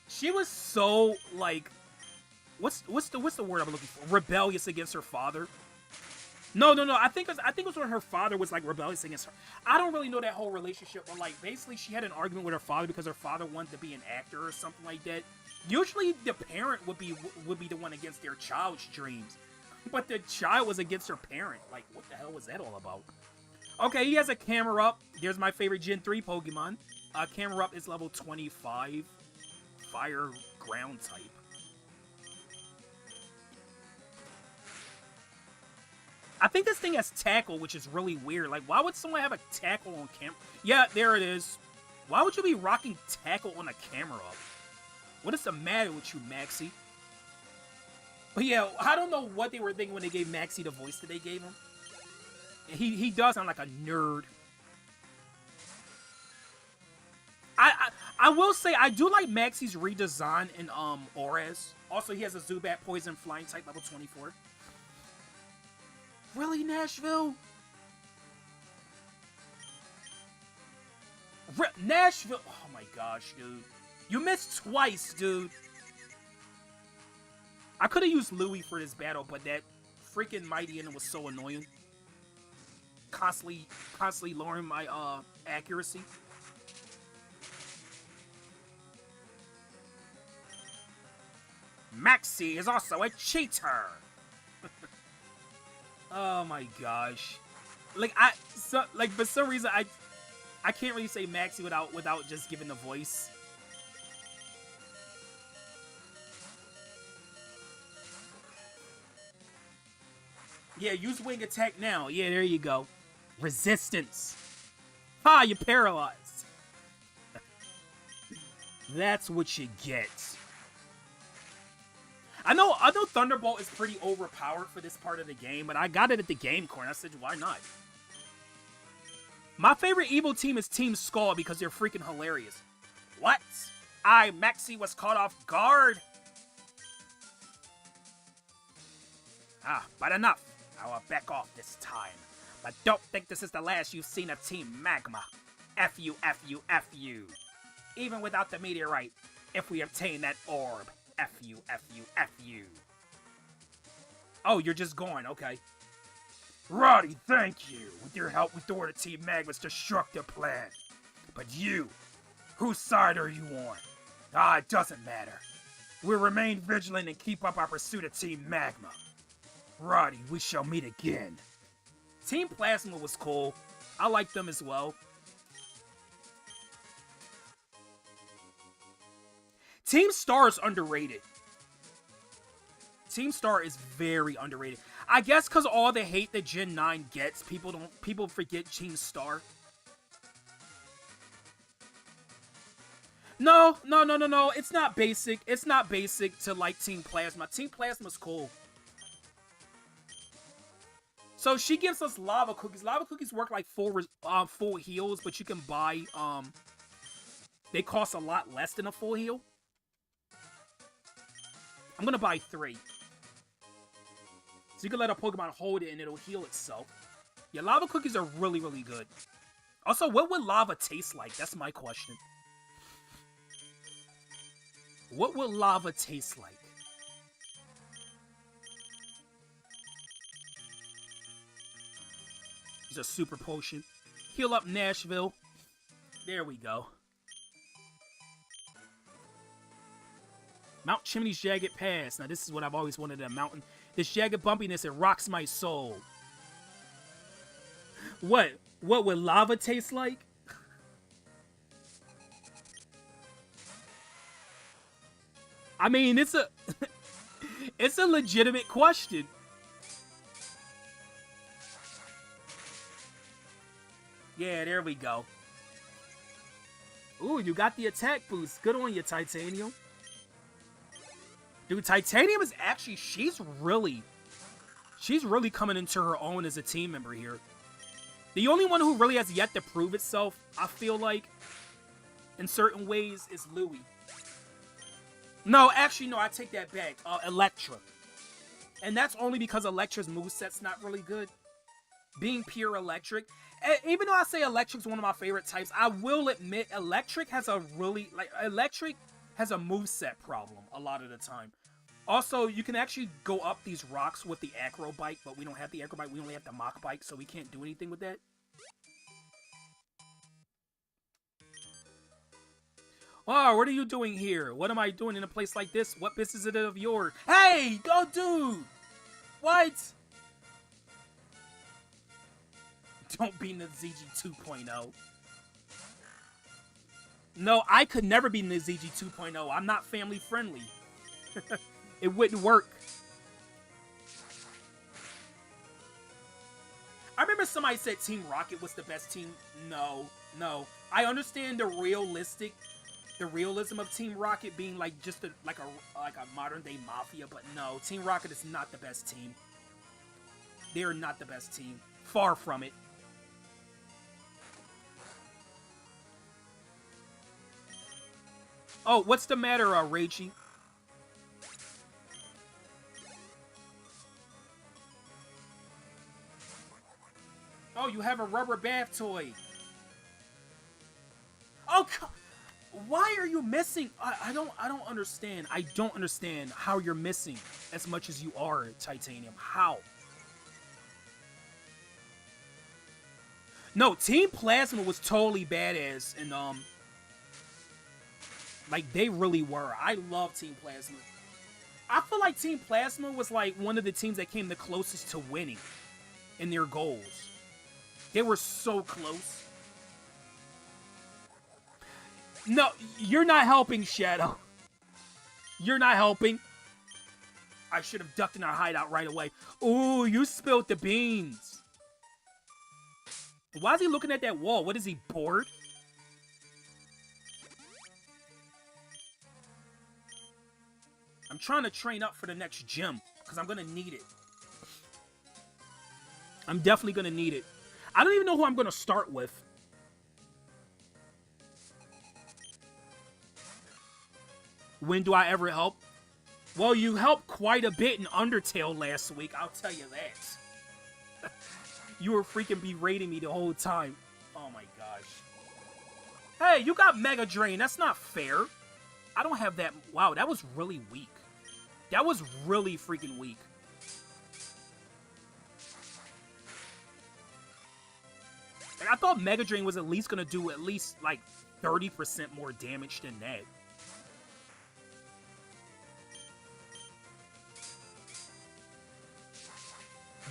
she was so, like, what's the word I'm looking for? Rebellious against her father. No. I think it was when her father was, like, rebellious against her. I don't really know that whole relationship, but, like, basically she had an argument with her father because her father wanted to be an actor or something like that. Usually the parent would be the one against their child's dreams, but the child was against her parent. Like, what the hell was that all about? Okay, he has a Camera Up. There's my favorite Gen 3 Pokemon. Camera Up is level 25. Fire ground type. I think this thing has Tackle, which is really weird. Like, why would someone have a Tackle on camera? Yeah, there it is. Why would you be rocking Tackle on a Camera Up? What is the matter with you, Maxie? But yeah, I don't know what they were thinking when they gave Maxie the voice that they gave him. He does sound like a nerd. I will say I do like Maxie's redesign in Ores. Also, he has a Zubat Poison Flying type level 24. Really, Nashville? Nashville? Oh my gosh, dude. You missed twice, dude. I could have used Louie for this battle, but that freaking Mightyena was so annoying. Constantly lowering my accuracy. Maxie is also a cheater. Oh my gosh. Like for some reason I can't really say Maxie without just giving the voice. Yeah, use Wing Attack now. Yeah, there you go. Resistance. Ha, you're paralyzed. That's what you get. I know Thunderbolt is pretty overpowered for this part of the game, but I got it at the game corner. I said, why not? My favorite evil team is Team Skull because they're freaking hilarious. What? Maxie was caught off guard. But enough. I will back off this time. But don't think this is the last you've seen of Team Magma. F you, F you, F you. Even without the meteorite, if we obtain that orb, F you, F you, F you. Oh, you're just going, okay. Roddy, thank you. With your help, we thwarted Team Magma's destructive plan. But you, whose side are you on? Ah, it doesn't matter. We'll remain vigilant and keep up our pursuit of Team Magma. Roddy, we shall meet again. Team Plasma was cool. I liked them as well. Team Star is underrated. Team Star is very underrated. I guess because all the hate that Gen 9 gets, people forget Team Star. No. It's not basic. It's not basic to like Team Plasma. Team Plasma's cool. So she gives us lava cookies. Lava cookies work like full heals, but you can buy they cost a lot less than a full heal. I'm gonna buy 3. So you can let a Pokemon hold it and it'll heal itself. Yeah, lava cookies are really, really good. Also, what would lava taste like? That's my question. What would lava taste like? It's a super potion. Heal up Nashville. There we go. Mount Chimney's Jagged Pass. Now this is what I've always wanted in a mountain. This jagged bumpiness, it rocks my soul. What would lava taste like? I mean, it's a it's a legitimate question. Yeah, there we go. Ooh, you got the attack boost. Good on you, Titanium. Dude, Titanium is actually, she's really coming into her own as a team member here. The only one who really has yet to prove itself, I feel like, in certain ways, is Louie. No, actually, no, I take that back. Electra. And that's only because Electra's moveset's not really good. Being pure electric. Even though I say Electric's one of my favorite types, I will admit Electric has a moveset problem a lot of the time. Also, you can actually go up these rocks with the Acro Bike, but we don't have the Acro Bike, we only have the Mach Bike, so we can't do anything with that. Oh, what are you doing here? What am I doing in a place like this? What business is it of yours? Hey, go dude! What? Don't be Nazigi 2.0. No, I could never be Nazigi 2.0. I'm not family friendly. It wouldn't work. I remember somebody said Team Rocket was the best team. No. I understand the realism of Team Rocket being like just like a modern day mafia, but no, Team Rocket is not the best team. They are not the best team. Far from it. Oh, what's the matter, Reichi? Oh, you have a rubber bath toy. Oh, why are you missing? I don't understand. I don't understand how you're missing as much as you are, Titanium. How? No, Team Plasma was totally badass, and like, they really were. I love Team Plasma. I feel like Team Plasma was, like, one of the teams that came the closest to winning in their goals. They were so close. No, you're not helping, Shadow. You're not helping. I should have ducked in our hideout right away. Ooh, you spilled the beans. Why is he looking at that wall? What is he, bored? I'm trying to train up for the next gym, because I'm going to need it. I'm definitely going to need it. I don't even know who I'm going to start with. When do I ever help? Well, you helped quite a bit in Undertale last week, I'll tell you that. You were freaking berating me the whole time. Oh my gosh. Hey, you got Mega Drain. That's not fair. I don't have that. Wow, that was really weak. That was really freaking weak. Like, I thought Mega Drain was at least going to do at least, like, 30% more damage than that.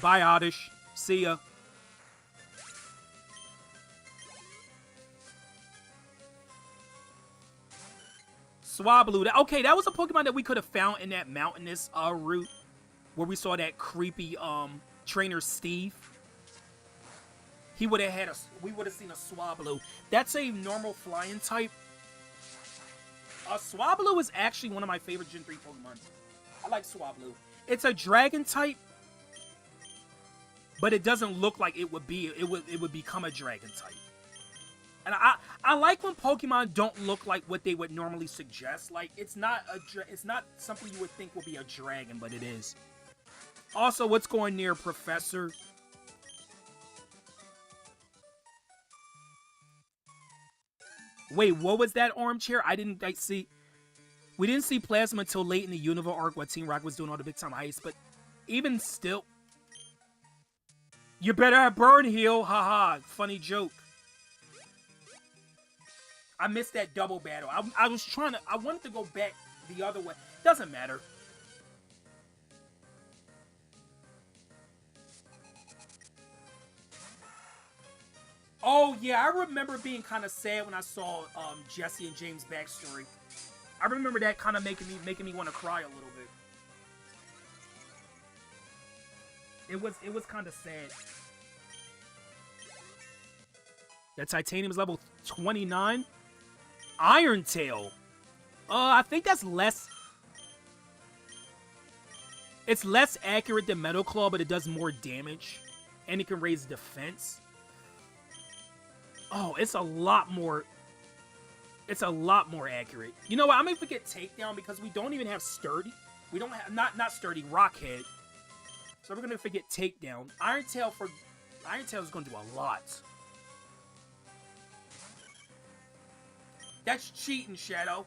Bye, Oddish. See ya. Swablu. Okay, that was a Pokemon that we could have found in that mountainous route where we saw that creepy trainer Steve. He would have had we would have seen a Swablu. That's a normal flying type. Swablu is actually one of my favorite Gen 3 Pokemon. I like Swablu. It's a dragon type, but it doesn't look like it would be. It would become a dragon type. And I like when Pokemon don't look like what they would normally suggest. Like it's not something you would think would be a dragon, but it is. Also, what's going near Professor? Wait, what was that armchair? I didn't see. We didn't see Plasma until late in the Unova arc when Team Rocket was doing all the big time heist. But even still, you better have Burn Heal. Haha, funny joke. I missed that double battle. I was trying to. I wanted to go back the other way. Doesn't matter. Oh yeah, I remember being kind of sad when I saw Jesse and James' backstory. I remember that kind of making me want to cry a little bit. It was kind of sad. That Titanium is level 29. Iron Tail. I think that's less. It's less accurate than Metal Claw, but it does more damage, and it can raise defense. Oh, it's a lot more. It's a lot more accurate. You know what? I'm gonna forget Takedown because we don't even have Sturdy. We don't have not Sturdy, Rockhead. So we're gonna forget Takedown. Iron Tail is gonna do a lot. That's cheating, Shadow.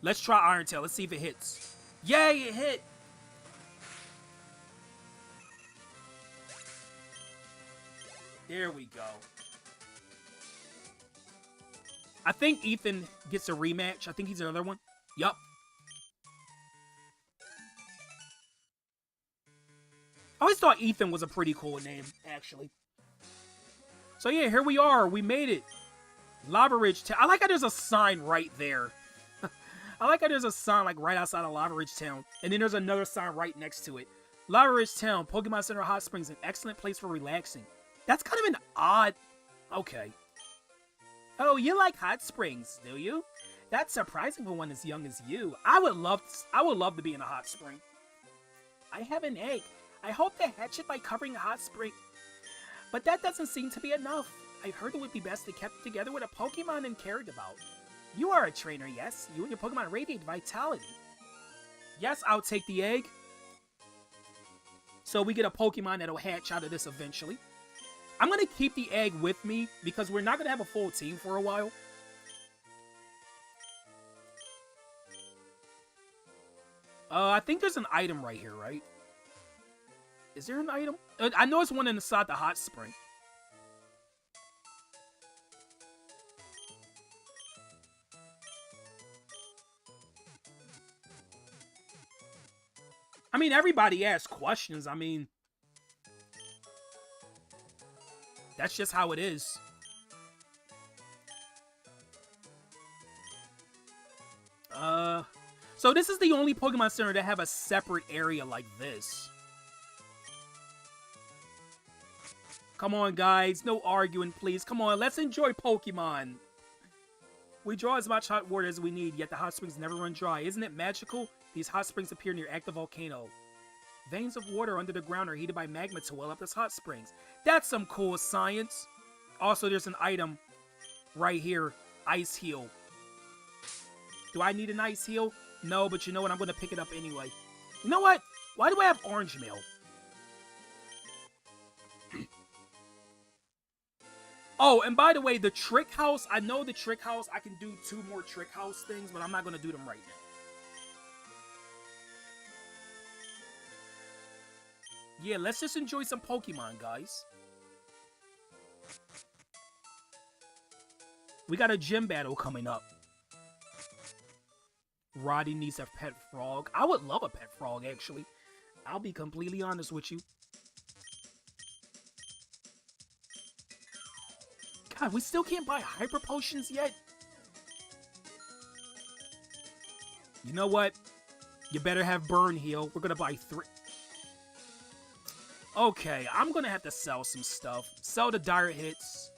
Let's try Iron Tail. Let's see if it hits. Yay, it hit! There we go. I think Ethan gets a rematch. I think he's another one. Yup. I always thought Ethan was a pretty cool name, actually. So yeah, here we are. We made it. Lava Ridge Town. I like how there's a sign right there. I like how there's a sign like right outside of Lava Ridge Town. And then there's another sign right next to it. Lava Ridge Town, Pokemon Center Hot Springs, an excellent place for relaxing. That's kind of an odd... Okay. Oh, you like hot springs, do you? That's surprising for one as young as you. I would love to be in a hot spring. I have an egg. I hope to hatch it by covering a hot spring. But that doesn't seem to be enough. I heard it would be best to kept together with a Pokemon and cared about. You are a trainer, yes? You and your Pokemon radiate vitality. Yes, I'll take the egg. So we get a Pokemon that'll hatch out of this eventually. I'm going to keep the egg with me because we're not going to have a full team for a while. I think there's an item right here, right? Is there an item? I know it's one inside the hot spring. I mean, everybody asks questions. I mean... That's just how it is. So this is the only Pokemon Center to have a separate area like this. Come on, guys. No arguing, please. Come on, let's enjoy Pokemon. We draw as much hot water as we need, yet the hot springs never run dry. Isn't it magical? These hot springs appear near active volcano. Veins of water under the ground are heated by magma to well up as hot springs. That's some cool science. Also, there's an item right here. Ice Heal. Do I need an Ice Heal? No, but you know what? I'm going to pick it up anyway. You know what? Why do I have Orange Mail? Oh, and by the way, the trick house, I know the trick house, I can do 2 more trick house things, but I'm not going to do them right now. Yeah, let's just enjoy some Pokemon, guys. We got a gym battle coming up. Roddy needs a pet frog. I would love a pet frog, actually. I'll be completely honest with you. God, we still can't buy hyper potions yet? You know what? You better have burn heal. We're gonna buy 3. Okay, I'm gonna have to sell some stuff. Sell the dire hits.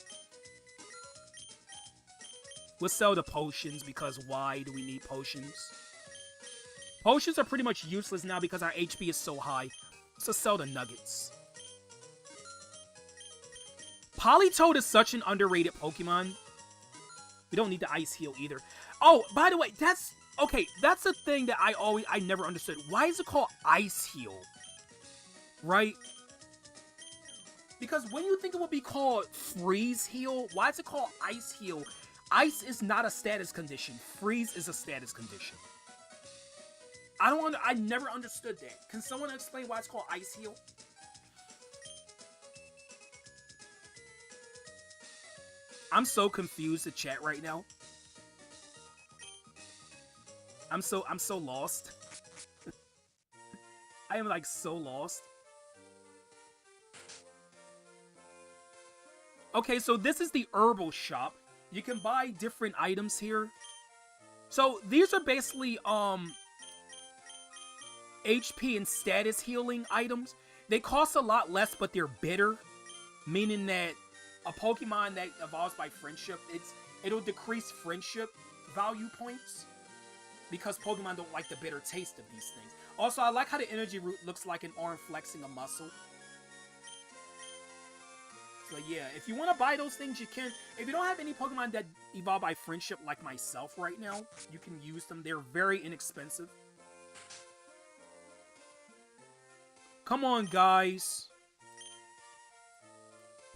We'll sell the potions because why do we need potions? Potions are pretty much useless now because our HP is so high. So sell the nuggets. Politoed is such an underrated Pokemon. We don't need the Ice Heal either. Oh, by the way, that's... Okay, that's a thing that I never understood. Why is it called Ice Heal? Right? Because when you think it would be called Freeze Heal, why is it called Ice Heal? Ice is not a status condition. Freeze is a status condition. I never understood that. Can someone explain why it's called Ice Heal? I'm so confused to chat right now. I'm so lost. I am like so lost. Okay, so this is the herbal shop. You can buy different items here. So these are basically HP and status healing items. They cost a lot less, but they're bitter, meaning that a Pokemon that evolves by friendship, it'll decrease friendship value points because Pokemon don't like the bitter taste of these things. Also, I like how the energy root looks like an arm flexing a muscle. So yeah, if you want to buy those things, you can. If you don't have any Pokemon that evolve by friendship like myself right now, you can use them. They're very inexpensive. Come on, guys.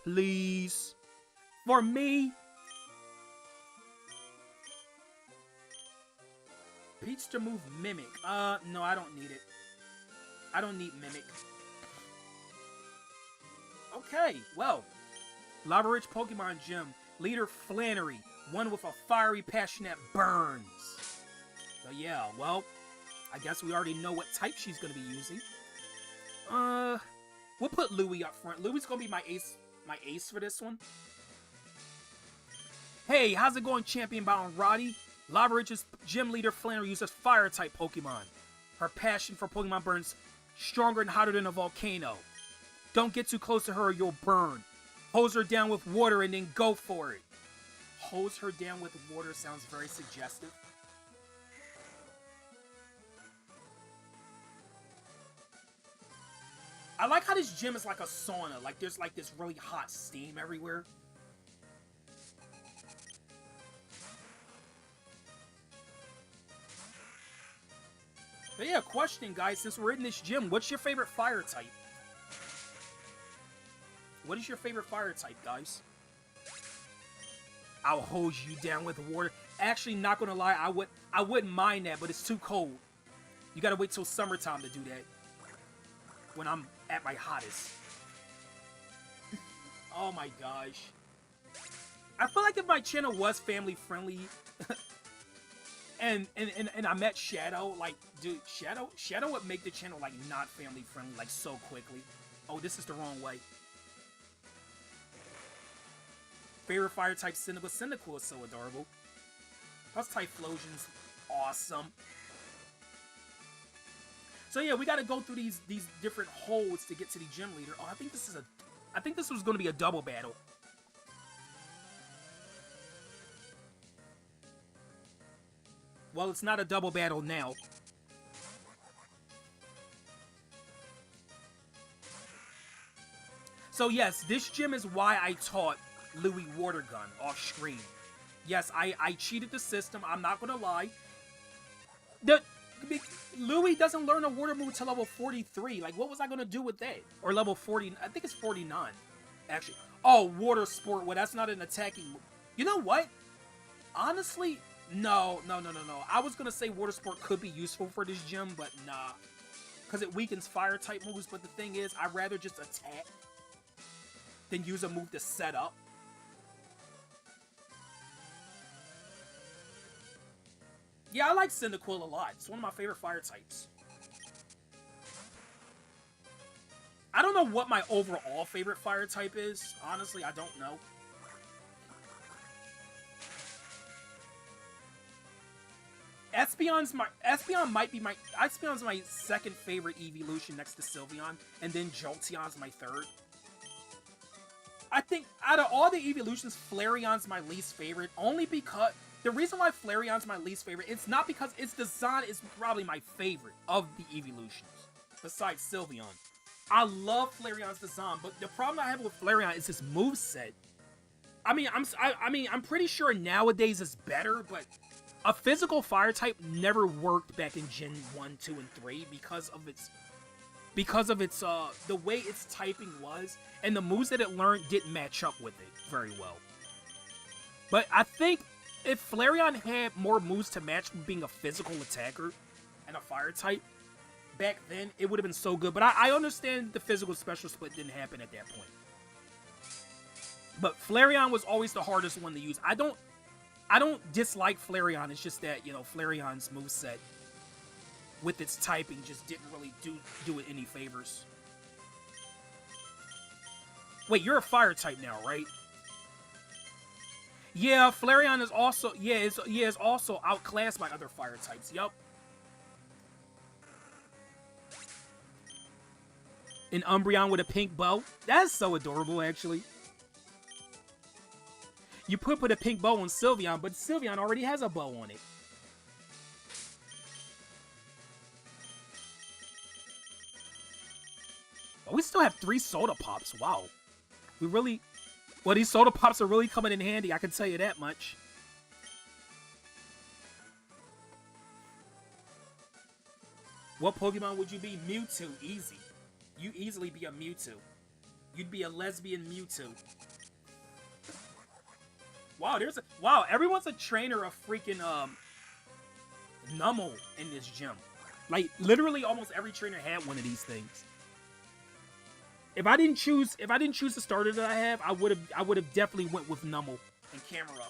Please. For me. Peach to move Mimic. No, I don't need it. I don't need Mimic. Okay, well. Lava Rich Pokemon Gym. Leader Flannery. One with a fiery passion that burns. So yeah, well. I guess we already know what type she's going to be using. We'll put Louie up front. Louie's going to be my ace for this one. Hey, how's it going, Champion Bound Roddy? Lava Rich's gym leader Flannery uses fire-type Pokemon. Her passion for Pokemon burns stronger and hotter than a volcano. Don't get too close to her or you'll burn. Hose her down with water and then go for it. Hose her down with water sounds very suggestive. I like how this gym is like a sauna. Like there's like this really hot steam everywhere. But yeah, question, guys, since we're in this gym, what's your favorite fire type? What is your favorite fire type, guys? I'll hose you down with water. Actually, not gonna lie, I wouldn't mind that, but it's too cold. You gotta wait till summertime to do that. When I'm at my hottest. Oh my gosh. I feel like if my channel was family friendly and I met Shadow, like, dude, Shadow would make the channel like not family friendly like so quickly. Oh, this is the wrong way. Favorite fire type Cyndaquil. Cyndaquil is so adorable. Plus Typhlosion's awesome. So yeah, we gotta go through these different holds to get to the gym leader. Oh, I think this was gonna be a double battle. Well, it's not a double battle now. So yes, this gym is why I taught Louis Water Gun off screen. Yes, I cheated the system, I'm not gonna lie. Louis doesn't learn a water move till level 43. Like, what was I gonna do with that? Or level 40, I think it's 49, actually. Oh, water sport. Well, that's not an attacking. You know what? Honestly, no. I was gonna say water sport could be useful for this gym, but nah, because it weakens fire type moves. But the thing is, I'd rather just attack than use a move to set up. Yeah, I like Cyndaquil a lot. It's one of my favorite fire types. I don't know what my overall favorite fire type is. Honestly, I don't know. Espeon's my second favorite evolution next to Sylveon, and then Jolteon's my third. I think out of all the evolutions, Flareon's my least favorite, only because the reason why Flareon's my least favorite, it's not because its design is probably my favorite of the evolutions, besides Sylveon. I love Flareon's design, but the problem I have with Flareon is his moveset. I'm pretty sure nowadays it's better, but a physical fire type never worked back in Gen 1, 2, and 3 because of its the way its typing was, and the moves that it learned didn't match up with it very well. But I think if Flareon had more moves to match with being a physical attacker and a fire type, back then it would have been so good. But I understand the physical special split didn't happen at that point. But Flareon was always the hardest one to use. I don't dislike Flareon, it's just that, you know, Flareon's moveset with its typing just didn't really do it any favors. Wait, you're a fire type now, right? Yeah, Flareon is also is also outclassed by other fire types. Yup. An Umbreon with a pink bow. That's so adorable, actually. You put a pink bow on Sylveon, but Sylveon already has a bow on it. Oh, we still have 3 Soda Pops. Wow. Well, these Soda Pops are really coming in handy, I can tell you that much. What Pokemon would you be? Mewtwo. Easy. You easily be a Mewtwo. You'd be a lesbian Mewtwo. Wow, everyone's a trainer of freaking Numel in this gym. Like literally almost every trainer had one of these things. If I didn't choose the starter that I have, I would have definitely went with Numel and Camera.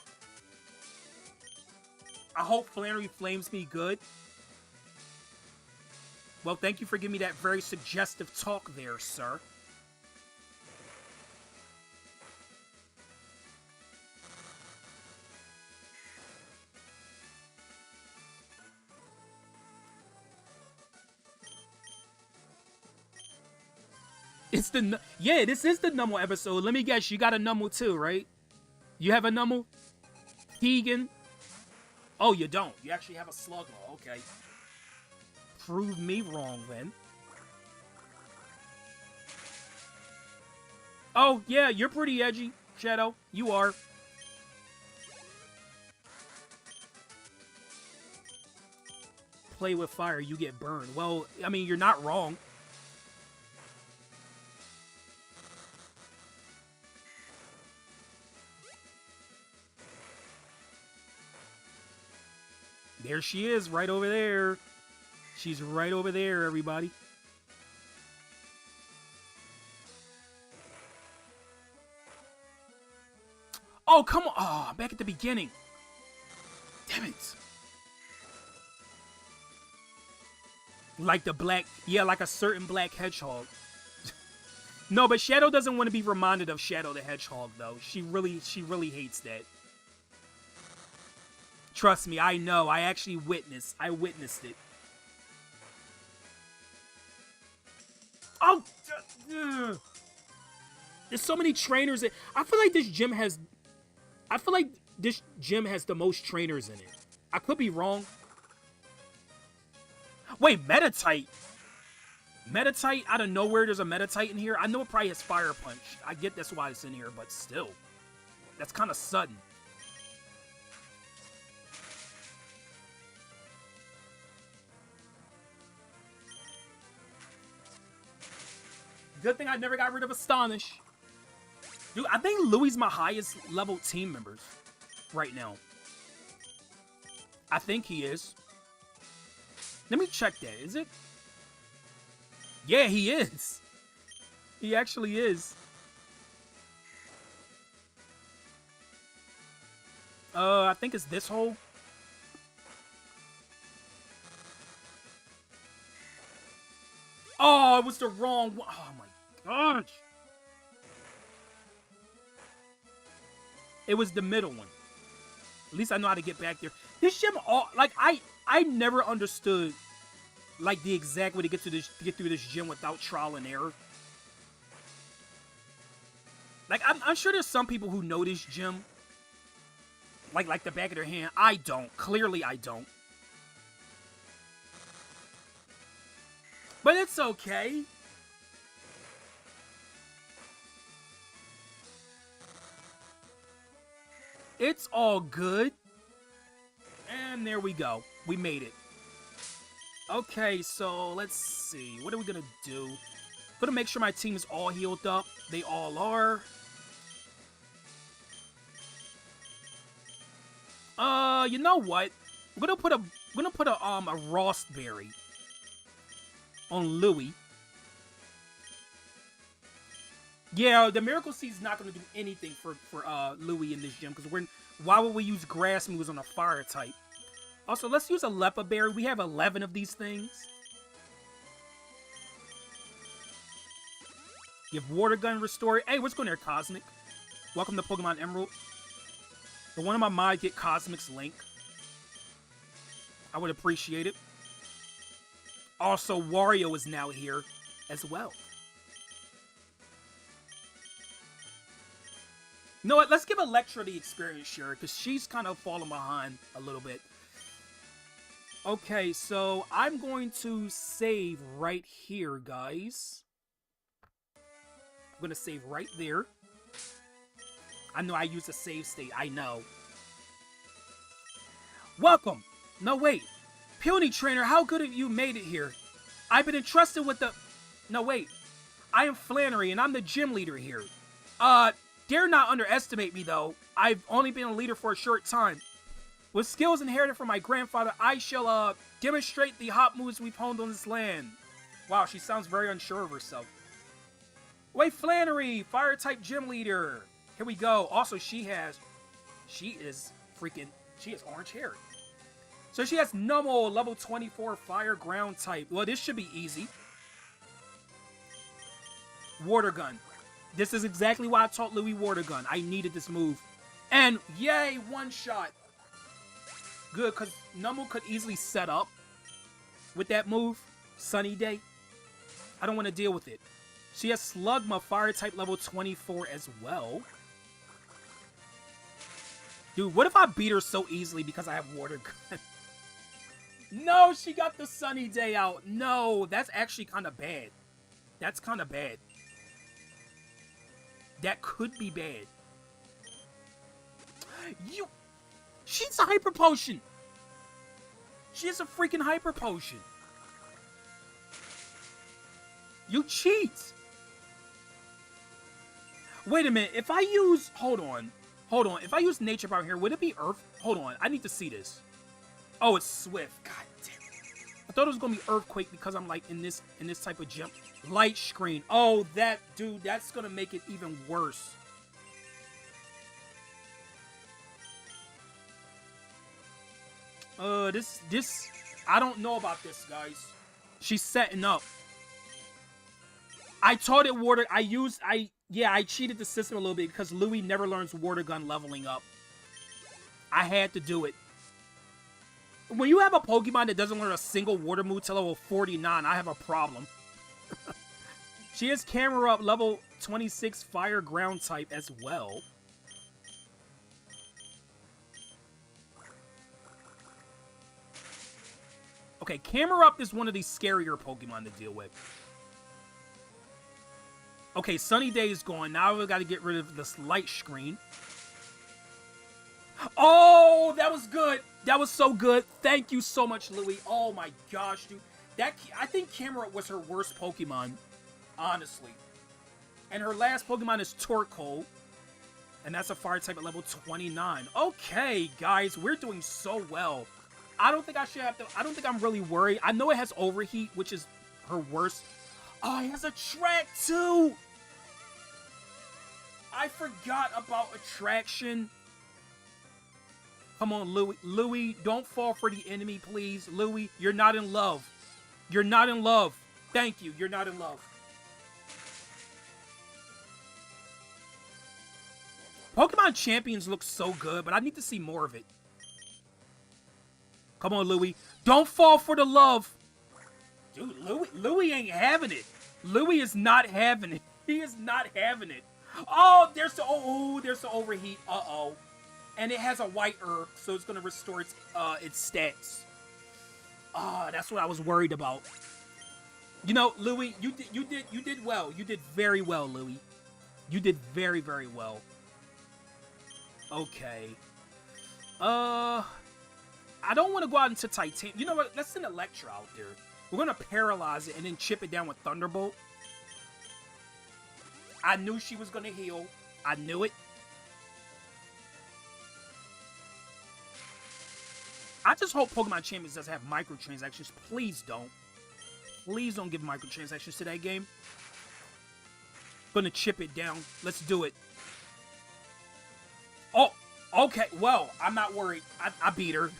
I hope Flannery flames me good. Well, thank you for giving me that very suggestive talk there, sir. This is the Numel episode. Let me guess, you got a Numel too, right? You have a Numel? Keegan? Oh, you don't. You actually have a Slugma. Okay. Prove me wrong, then. Oh, yeah, you're pretty edgy, Shadow. You are. Play with fire, you get burned. Well, I mean, you're not wrong. There she is, right over there. She's right over there, everybody. Oh, come on. Oh, I'm back at the beginning. Damn it. Like the black, yeah, like a certain black hedgehog. No, but Shadow doesn't want to be reminded of Shadow the Hedgehog, though. She really hates that. Trust me, I know. I actually witnessed it. Oh! There's so many trainers. I feel like this gym has the most trainers in it. I could be wrong. Wait, Metatite? Metatite? Out of nowhere, there's a Metatite in here? I know it probably has Fire Punch. I get that's why it's in here, but still. That's kind of sudden. Good thing I never got rid of Astonish. Dude, I think Louie's my highest level team members right now. I think he is. Let me check that. Is it? Yeah, he is. He actually is. I think it's this hole. Oh, it was the wrong one. Oh my gosh. It was the middle one. At least I know how to get back there. This gym, like I never understood like the exact way to get through this gym without trial and error. Like I'm sure there's some people who know this gym like the back of their hand. I don't. Clearly I don't. But it's okay. It's all good. And there we go. We made it. Okay, so let's see. What are we gonna do? Gonna make sure my team is all healed up. They all are. You know what? We're gonna put a Rost Berry on Louie. Yeah, the Miracle Seed's not gonna do anything for Louie in this gym because why would we use Grass moves on a fire type? Also, let's use a Lepa Berry. We have 11 of these things. Give Water Gun Restore. Hey, what's going there, Cosmic? Welcome to Pokemon Emerald. But one of my mods get Cosmic's Link. I would appreciate it. Also, Wario is now here as well. You know what? Let's give Electra the experience share because she's kind of falling behind a little bit. Okay, so I'm going to save right here, guys. I'm going to save right there. I know I used a save state. I know. Welcome. No, wait. Puny Trainer, how good have you made it here? I've been entrusted with the... No, wait. I am Flannery, and I'm the gym leader here. Dare not underestimate me, though. I've only been a leader for a short time. With skills inherited from my grandfather, I shall, demonstrate the hot moves we've honed on this land. Wow, she sounds very unsure of herself. Wait, Flannery, Fire-type gym leader. Here we go. Also, she is orange hair. So she has Nummo, level 24, Fire Ground type. Well, this should be easy. Water Gun. This is exactly why I taught Louie Water Gun. I needed this move. And, yay, one shot. Good, because Nummo could easily set up with that move. Sunny Day. I don't want to deal with it. She has Slugma, Fire-type level 24 as well. Dude, what if I beat her so easily because I have Water Gun? No, she got the Sunny Day out. No, that's actually kind of bad. That's kind of bad. That could be bad. She's a Hyper Potion. She is a freaking Hyper Potion. You cheat. Wait a minute. If I use... Hold on. If I use Nature Power here, would it be Earth? Hold on. I need to see this. Oh, it's Swift. God damn it. I thought it was going to be Earthquake because I'm like in this type of jump. Light Screen. Oh, dude, that's going to make it even worse. This, I don't know about this, guys. She's setting up. I taught it Water, I cheated the system a little bit because Louie never learns Water Gun leveling up. I had to do it. When you have a Pokemon that doesn't learn a single Water move till level 49, I have a problem. She has Camera Up, level 26 Fire Ground type as well. Okay, Camera Up is one of these scarier Pokemon to deal with. Okay, Sunny Day is gone. Now we've got to get rid of this Light Screen. Oh, that was good. That was so good. Thank you so much, Louie. Oh my gosh, dude. I think Camera Up was her worst Pokemon, honestly. And her last Pokemon is Torkoal. And that's a fire type at level 29. Okay, guys, we're doing so well. I don't think I should have to... I don't think I'm really worried. I know it has overheat, which is her worst. Oh, it has attract too! I forgot about attraction. Come on, Louis. Louis, don't fall for the enemy, please. Louis, you're not in love. You're not in love. Thank you. You're not in love. Pokemon Champions looks so good, but I need to see more of it. Come on, Louis. Don't fall for the love. Dude, Louis ain't having it. Louis is not having it. He is not having it. Oh, there's the overheat. Uh-oh. And it has a white herb, so it's gonna restore its stats. Ah, that's what I was worried about. You know, Louis, you did well. You did very well, Louis. You did very, very well. Okay. I don't want to go out into Titan. You know what? Let's send Electra out there. We're gonna paralyze it and then chip it down with Thunderbolt. I knew she was gonna heal. I knew it. I just hope Pokemon Champions doesn't have microtransactions. Please don't. Please don't give microtransactions to that game. Gonna chip it down. Let's do it. Oh, okay. Well, I'm not worried. I beat her.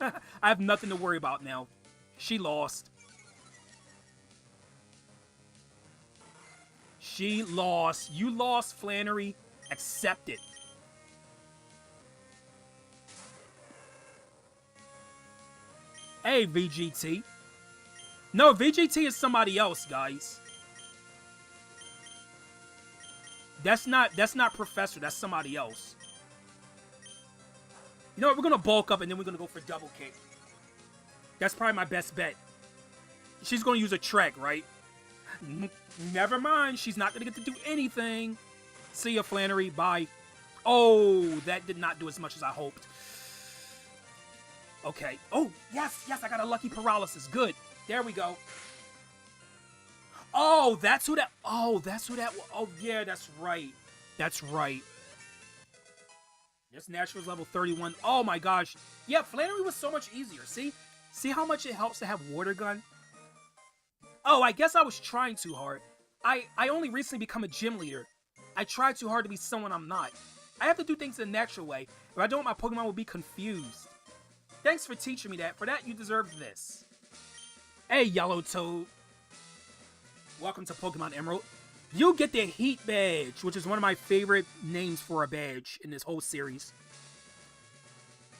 I have nothing to worry about now. She lost. She lost. You lost, Flannery. Accept it. Hey, VGT. No, VGT is somebody else, guys. That's not Professor. That's somebody else. You know what? We're going to bulk up and then we're going to go for double kick. That's probably my best bet. She's going to use a Trek, right? Never mind. She's not going to get to do anything. See ya, Flannery. Bye. Oh, that did not do as much as I hoped. Okay. Oh, yes, I got a lucky paralysis. Good. There we go. Oh, that's who that... Oh, that's who that... Oh, yeah, that's right. That's right. This Natural's level 31. Oh, my gosh. Yeah, Flannery was so much easier. See? See how much it helps to have Water Gun? Oh, I guess I was trying too hard. I only recently become a gym leader. I try too hard to be someone I'm not. I have to do things the natural way. If I don't, my Pokemon will be confused. Thanks for teaching me that. For that, you deserve this. Hey, Yellow Toad. Welcome to Pokemon Emerald. You get the Heat Badge, which is one of my favorite names for a badge in this whole series.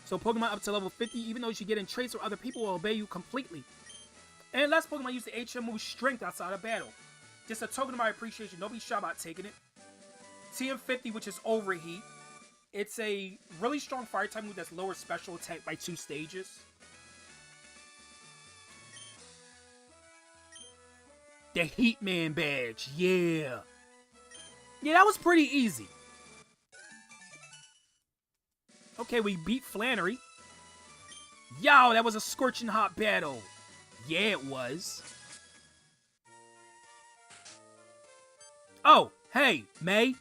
So Pokemon up to level 50, even though you get in traits or other people will obey you completely. And last Pokemon use the HM move Strength outside of battle. Just a token of my appreciation. Don't be shy about taking it. TM50, which is Overheat. It's a really strong fire type move that's lower special attack by 2 stages. The Heatman badge, yeah. Yeah, that was pretty easy. Okay, we beat Flannery. Yo, that was a scorching hot battle. Yeah, it was. Oh, hey, May.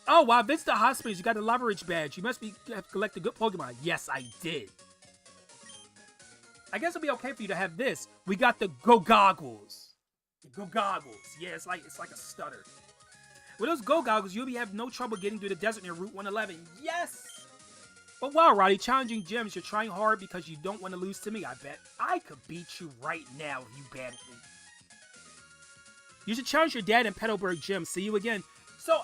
Oh, wow, this is the hospital. You got the Leverage badge. You must have collected good Pokemon. Yes, I did. I guess it'll be okay for you to have this. We got the Go Goggles. The Go Goggles. Yeah, it's like a stutter. With those Go Goggles, you'll have no trouble getting through the desert near Route 111. Yes! But wow, Roddy, challenging gyms, you're trying hard because you don't want to lose to me, I bet. I could beat you right now if you battled me. You should challenge your dad in Petalburg Gym. See you again. So,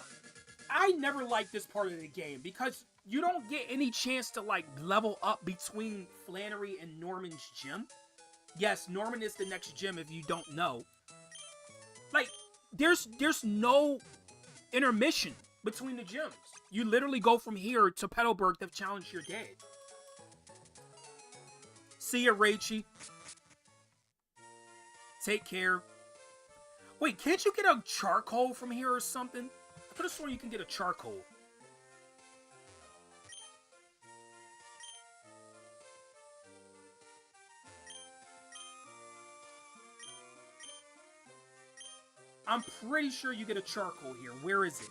I never liked this part of the game because you don't get any chance to, like, level up between Flannery and Norman's gym. Yes, Norman is the next gym if you don't know. Like, there's no intermission between the gyms. You literally go from here to Petalburg to challenge your dad. See ya, Raichi. Take care. Wait, can't you get a charcoal from here or something? I could have sworn you can get a charcoal. I'm pretty sure you get a charcoal here. Where is it?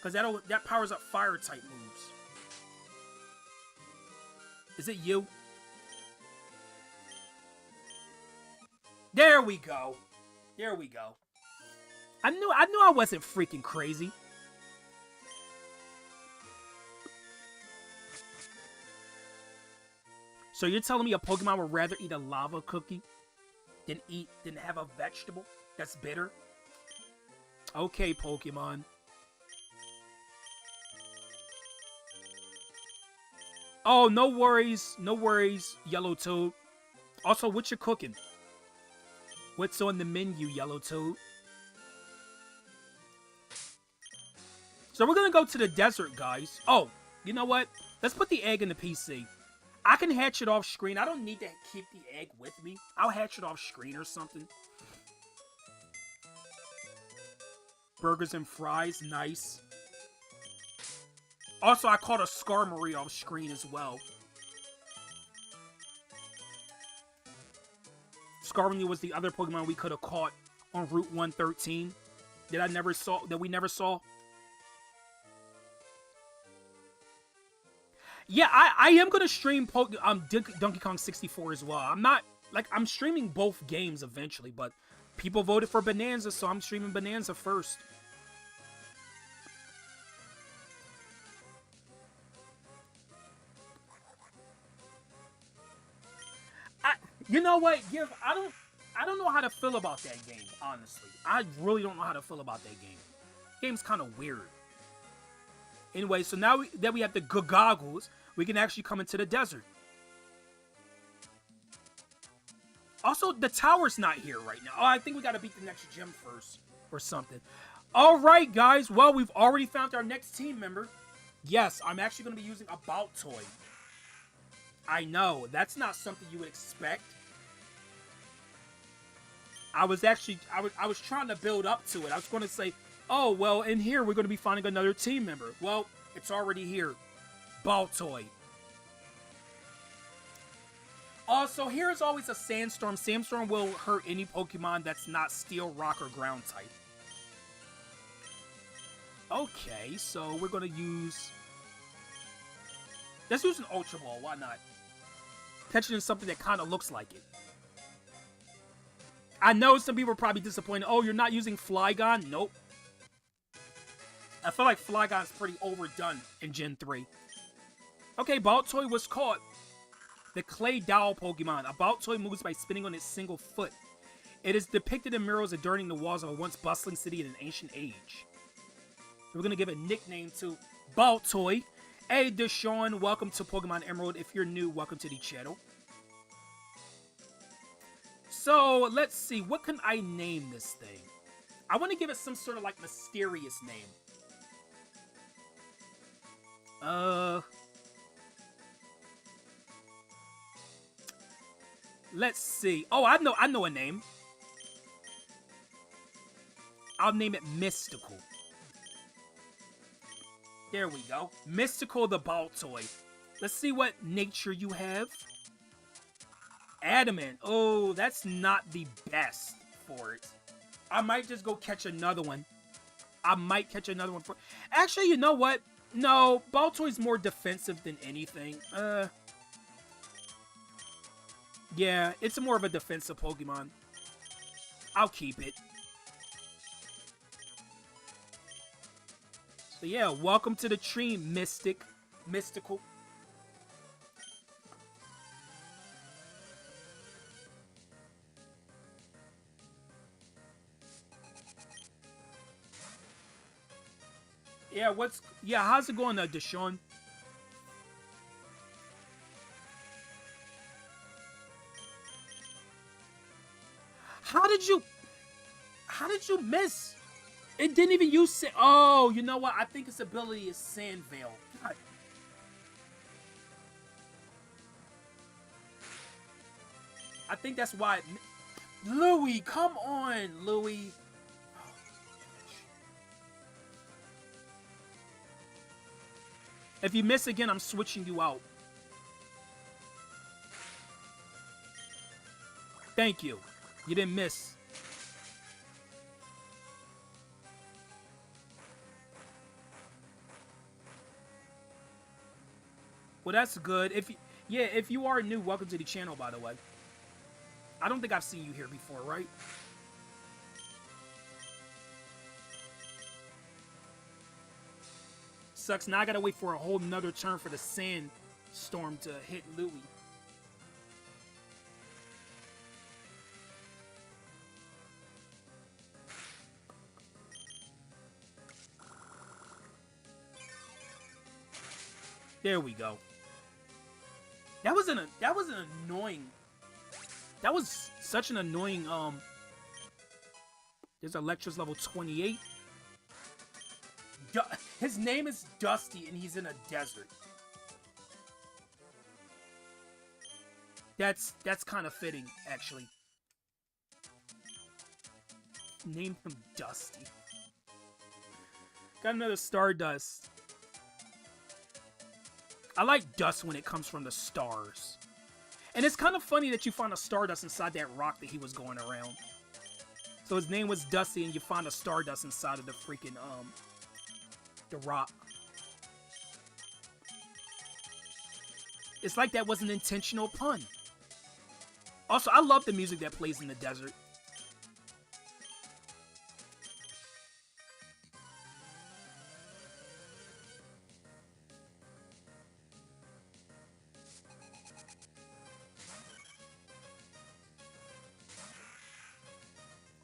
Because that powers up fire type moves. Is it you? There we go. There we go. I knew I wasn't freaking crazy. So you're telling me a Pokemon would rather eat a lava cookie than have a vegetable that's bitter? Okay, Pokemon. Oh, no worries, Yellow Toad. Also, what you cooking? What's on the menu, Yellow Toad? So we're gonna go to the desert, guys. Oh, you know what? Let's put the egg in the PC. I can hatch it off screen. I don't need to keep the egg with me. I'll hatch it off screen or something. Burgers and fries, nice. Also, I caught a Skarmory off screen as well. Skarmory was the other Pokemon we could have caught on Route 113 that we never saw. Yeah, I am gonna stream Donkey Kong 64 as well. I'm streaming both games eventually, but people voted for Bonanza, so I'm streaming Bonanza first. You know what? I don't know how to feel about that game, honestly. I really don't know how to feel about that game. Game's kind of weird. Anyway, so now that we have the good goggles, we can actually come into the desert. Also, the tower's not here right now. Oh, I think we gotta beat the next gym first or something. Alright, guys. Well, we've already found our next team member. Yes, I'm actually gonna be using a Baltoy. I know, that's not something you would expect. I was trying to build up to it. I was going to say, oh, well, in here we're going to be finding another team member. Well, it's already here. Baltoy. Also, here's always a Sandstorm. Sandstorm will hurt any Pokemon that's not Steel, Rock, or Ground type. Okay, so we're going to use... Let's use an Ultra Ball. Why not? Catch it in something that kind of looks like it. I know some people are probably disappointed. Oh, you're not using Flygon? Nope. I feel like Flygon's pretty overdone in Gen 3. Okay, Baltoy was caught. The Clay Doll Pokemon. A Baltoy moves by spinning on its single foot. It is depicted in murals adorning the walls of a once bustling city in an ancient age. We're going to give a nickname to Baltoy. Hey, Deshaun, welcome to Pokemon Emerald. If you're new, welcome to the channel. So, let's see. What can I name this thing? I want to give it some sort of, like, mysterious name. Let's see. Oh, I know a name. I'll name it Mystical. There we go. Mystical the Baltoy. Let's see what nature you have. Adamant. Oh, that's not the best for it. I might just go catch another one. I might catch another one for... Actually, you know what? No, Baltoy's more defensive than anything. Yeah, it's more of a defensive Pokemon. I'll keep it. So yeah, welcome to the tree, Mystical. Yeah, how's it going, Deshaun? How did you miss? It didn't even use oh, you know what? I think its ability is Sand Veil. God. I think that's why Louis, come on, Louis. If you miss again, I'm switching you out. Thank you. You didn't miss. Well, that's good. Yeah, if you are new, welcome to the channel, by the way. I don't think I've seen you here before, right? Sucks. Now I gotta wait for a whole nother turn for the sandstorm to hit Louis. There we go. That was an annoying. That was such an annoying. There's Electra's level 28. His name is Dusty, and he's in a desert. That's kind of fitting, actually. Name him Dusty. Got another Stardust. I like dust when it comes from the stars. And it's kind of funny that you find a Stardust inside that rock that he was going around. So his name was Dusty, and you find a Stardust inside of the freaking, the rock. It's like that was an intentional pun. Also, I love the music that plays in the desert.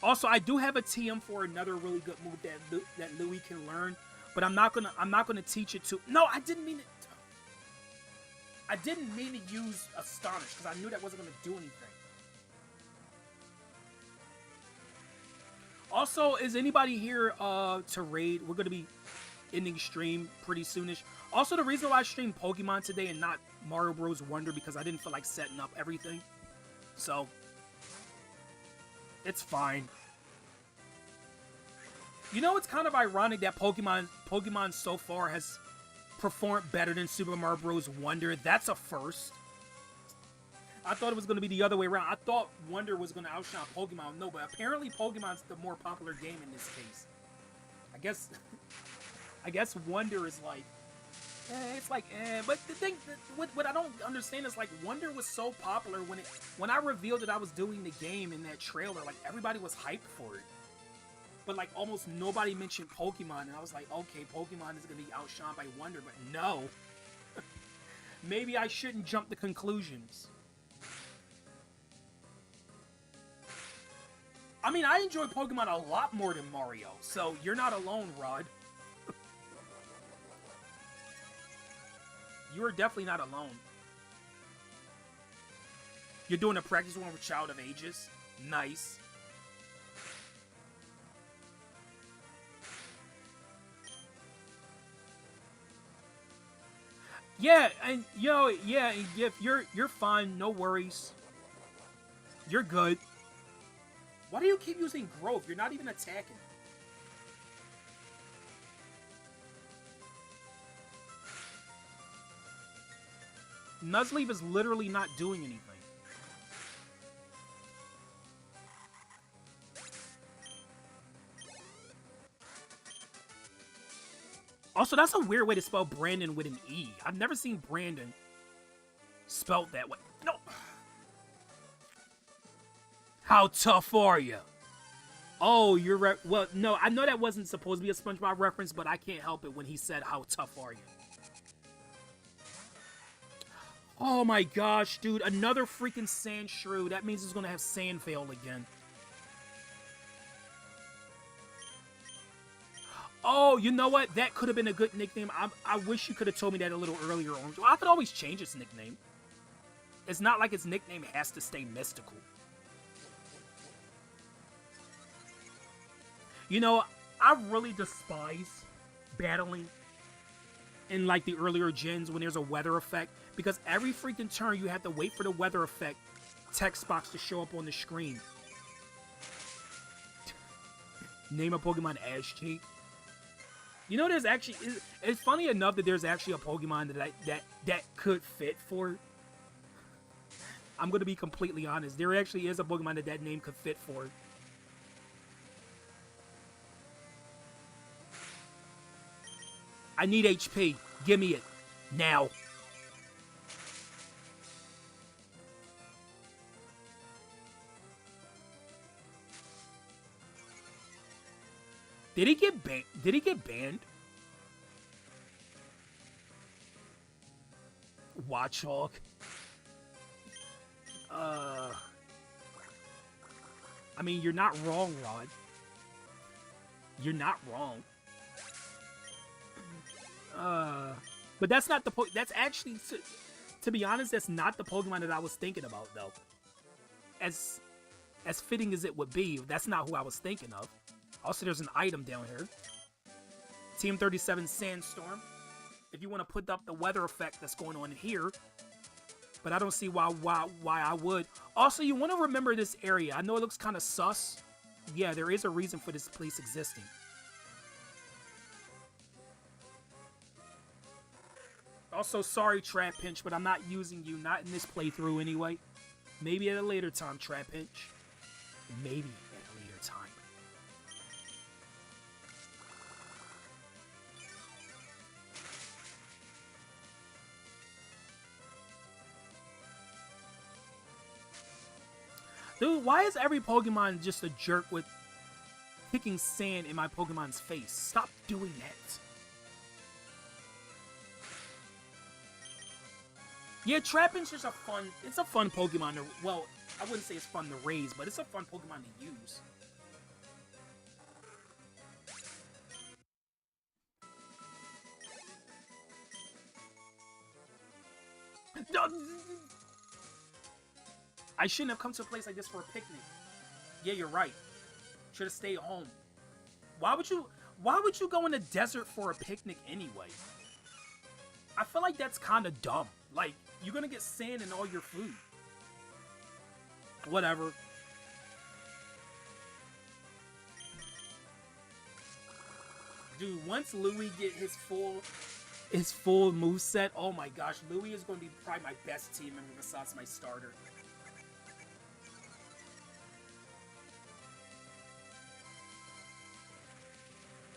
Also, I do have a TM for another really good move that Louis can learn, but I'm not gonna teach it to. No, I didn't mean it. I didn't mean to use Astonish because I knew that wasn't gonna do anything. Also, is anybody here to raid? We're gonna be ending stream pretty soonish. Also, the reason why I streamed Pokemon today and not Mario Bros. Wonder because I didn't feel like setting up everything. So it's fine. You know, it's kind of ironic that Pokemon so far has performed better than Super Mario Bros. Wonder. That's a first. I thought it was going to be the other way around. I thought Wonder was going to outshine Pokemon. No, but apparently Pokemon's the more popular game in this case. I guess Wonder is like, it's like, but the thing, what I don't understand is like Wonder was so popular when I revealed that I was doing the game in that trailer, like everybody was hyped for it. But like almost nobody mentioned Pokemon, and I was like, okay, Pokemon is gonna be outshined by Wonder, but no. Maybe I shouldn't jump to conclusions. I mean, I enjoy Pokemon a lot more than Mario, so you're not alone, Rod. You are definitely not alone. You're doing a practice one for Child of Ages. Nice. Yeah, and yeah, you're fine. No worries. You're good. Why do you keep using growth? You're not even attacking. Nuzleaf is literally not doing anything. Also, that's a weird way to spell Brandon with an E. I've never seen Brandon spelled that way. No. How tough are you? Oh, you're well, no, I know that wasn't supposed to be a SpongeBob reference, but I can't help it when he said, how tough are you? Oh my gosh, dude, another freaking Sandshrew. That means it's gonna have Sandveil again. Oh, you know what? That could have been a good nickname. I wish you could have told me that a little earlier. Well, I could always change its nickname. It's not like its nickname has to stay mystical. You know, I really despise battling in like the earlier gens when there's a weather effect, because every freaking turn you have to wait for the weather effect text box to show up on the screen. Name a Pokemon Ash Cheek. You know, there's actually, it's funny enough that there's actually a Pokemon that could fit for. I'm gonna be completely honest. There actually is a Pokemon that name could fit for. I need HP. Give me it now. Did he get banned? Did he get banned? Watchhog. I mean, you're not wrong, Rod. You're not wrong. But that's not the that's actually, to be honest, that's not the Pokemon that I was thinking about, though. As fitting as it would be, that's not who I was thinking of. Also, there's an item down here. Team 37 Sandstorm. If you want to put up the weather effect that's going on here. But I don't see why I would. Also, you want to remember this area. I know it looks kind of sus. Yeah, there is a reason for this place existing. Also, sorry, Trap Pinch, but I'm not using you. Not in this playthrough anyway. Maybe at a later time, Trap Pinch. Maybe at a later time. Dude, why is every Pokemon just a jerk with kicking sand in my Pokemon's face? Stop doing that. Yeah, Trapinch is a fun Pokemon to, well, I wouldn't say it's fun to raise, but it's a fun Pokemon to use. I shouldn't have come to a place like this for a picnic. Yeah, you're right. Should have stayed home. Why would you go in the desert for a picnic anyway? I feel like that's kind of dumb. Like, you're gonna get sand in all your food. Whatever. Dude, once Louis get his full moveset, oh my gosh, Louis is gonna be probably my best team member besides my starter.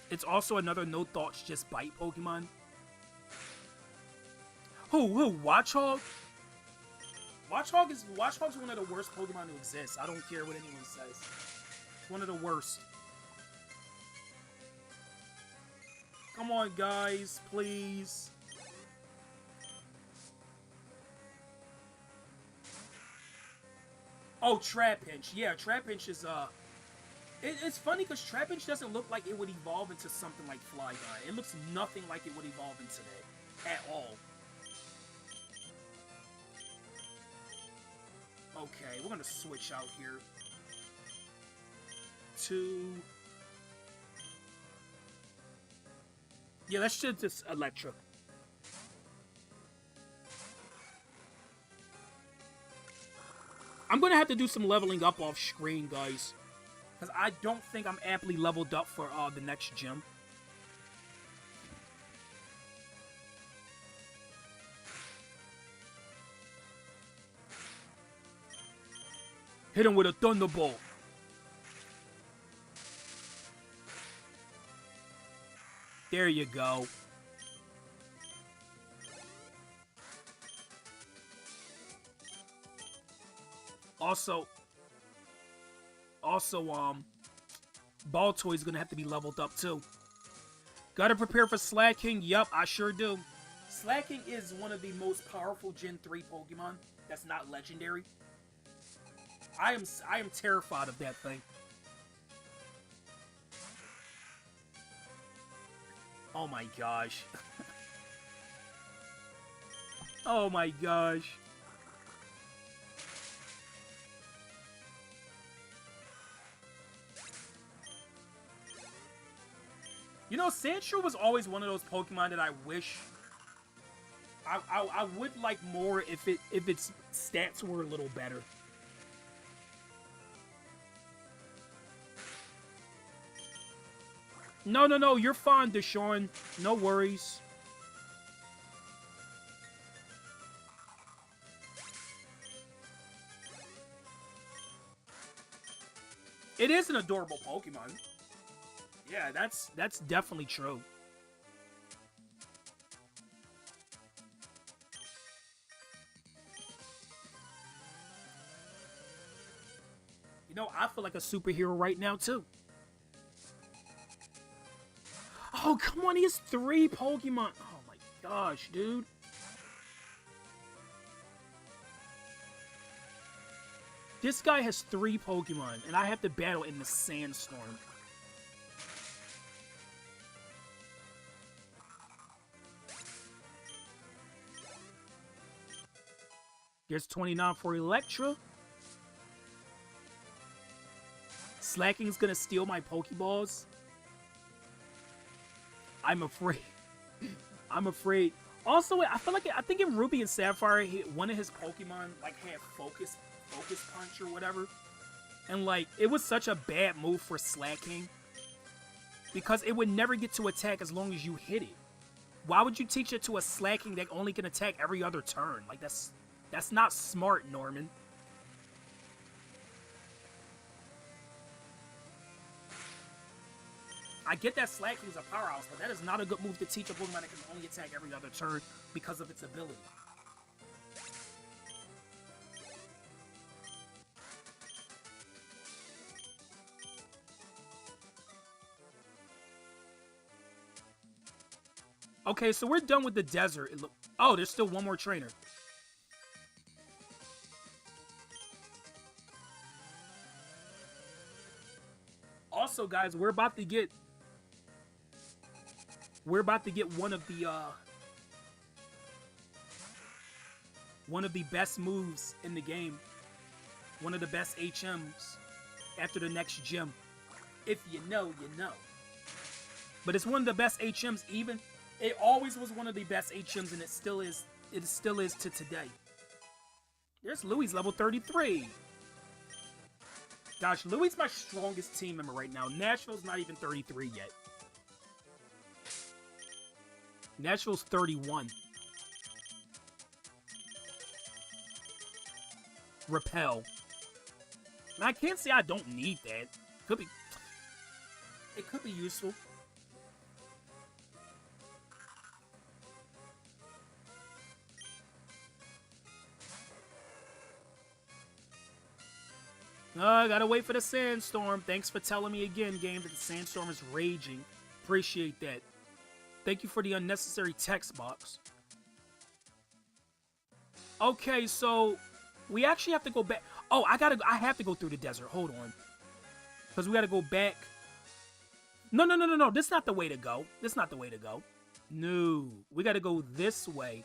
It's also another no thoughts, just bite Pokemon. Who? Watchhog? Watchhog's one of the worst Pokemon to exist. I don't care what anyone says. It's one of the worst. Come on, guys, please. Oh, Trapinch. Yeah, Trapinch is, it's funny because Trapinch doesn't look like it would evolve into something like Flygon. It looks nothing like it would evolve into that. At all. Okay, we're gonna switch out here. Yeah, let's just Electra. I'm gonna have to do some leveling up off screen, guys. Because I don't think I'm amply leveled up for the next gym. Hit him with a Thunderbolt. There you go. Also, Baltoy's gonna have to be leveled up too. Gotta prepare for Slacking. Yup, I sure do. Slacking is one of the most powerful Gen 3 Pokemon that's not legendary. I am terrified of that thing. Oh my gosh. Oh my gosh. You know, Sandshrew was always one of those Pokemon that I wish I would like more if its stats were a little better. No, you're fine, Deshaun. No worries. It is an adorable Pokemon. Yeah, that's definitely true. You know, I feel like a superhero right now, too. Oh, come on, he has 3 Pokemon. Oh my gosh, dude. This guy has 3 Pokemon, and I have to battle in the Sandstorm. There's 29 for Electra. Slacking's gonna steal my Pokeballs. I'm afraid. I'm afraid. Also, I feel like I think in Ruby and Sapphire, one of his Pokemon like had Focus Punch or whatever, and like it was such a bad move for Slacking because it would never get to attack as long as you hit it. Why would you teach it to a Slacking that only can attack every other turn? Like that's not smart, Norman. I get that Slacking is a powerhouse, but that is not a good move to teach a Pokemon that can only attack every other turn because of its ability. Okay, so we're done with the desert. Oh, there's still one more trainer. Also, guys, we're about to get one of the best moves in the game. One of the best HMs after the next gym. If you know, you know. But it's one of the best HMs even. It always was one of the best HMs, and it still is to today. There's Louis, level 33. Gosh, Louis my strongest team member right now. Nashville's not even 33 yet. Nashville's 31. Repel. And I can't say I don't need that. It could be useful. I gotta wait for the Sandstorm. Thanks for telling me again, game, that the Sandstorm is raging. Appreciate that. Thank you for the unnecessary text box. Okay, so we actually have to go back. Oh, I have to go through the desert. Hold on. Because we gotta go back. No. This is not the way to go. No. We gotta go this way.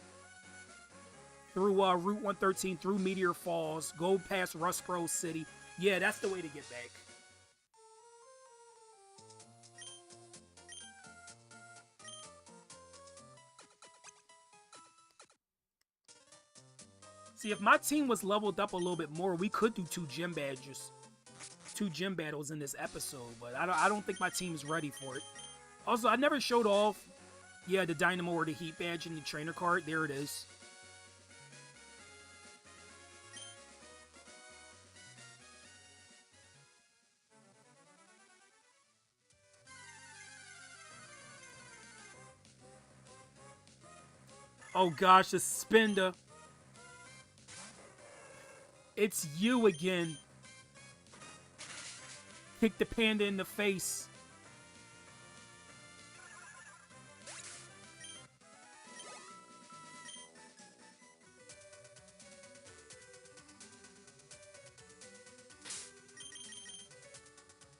Through Route 113, through Meteor Falls, go past Rustboro City. Yeah, that's the way to get back. See, if my team was leveled up a little bit more, we could do 2 gym battles in this episode, but I don't think my team is ready for it. Also, I never showed off, yeah, the Dynamo or the Heat badge in the trainer card. There it is. Oh gosh, the Spinda. It's you again. Kick the panda in the face.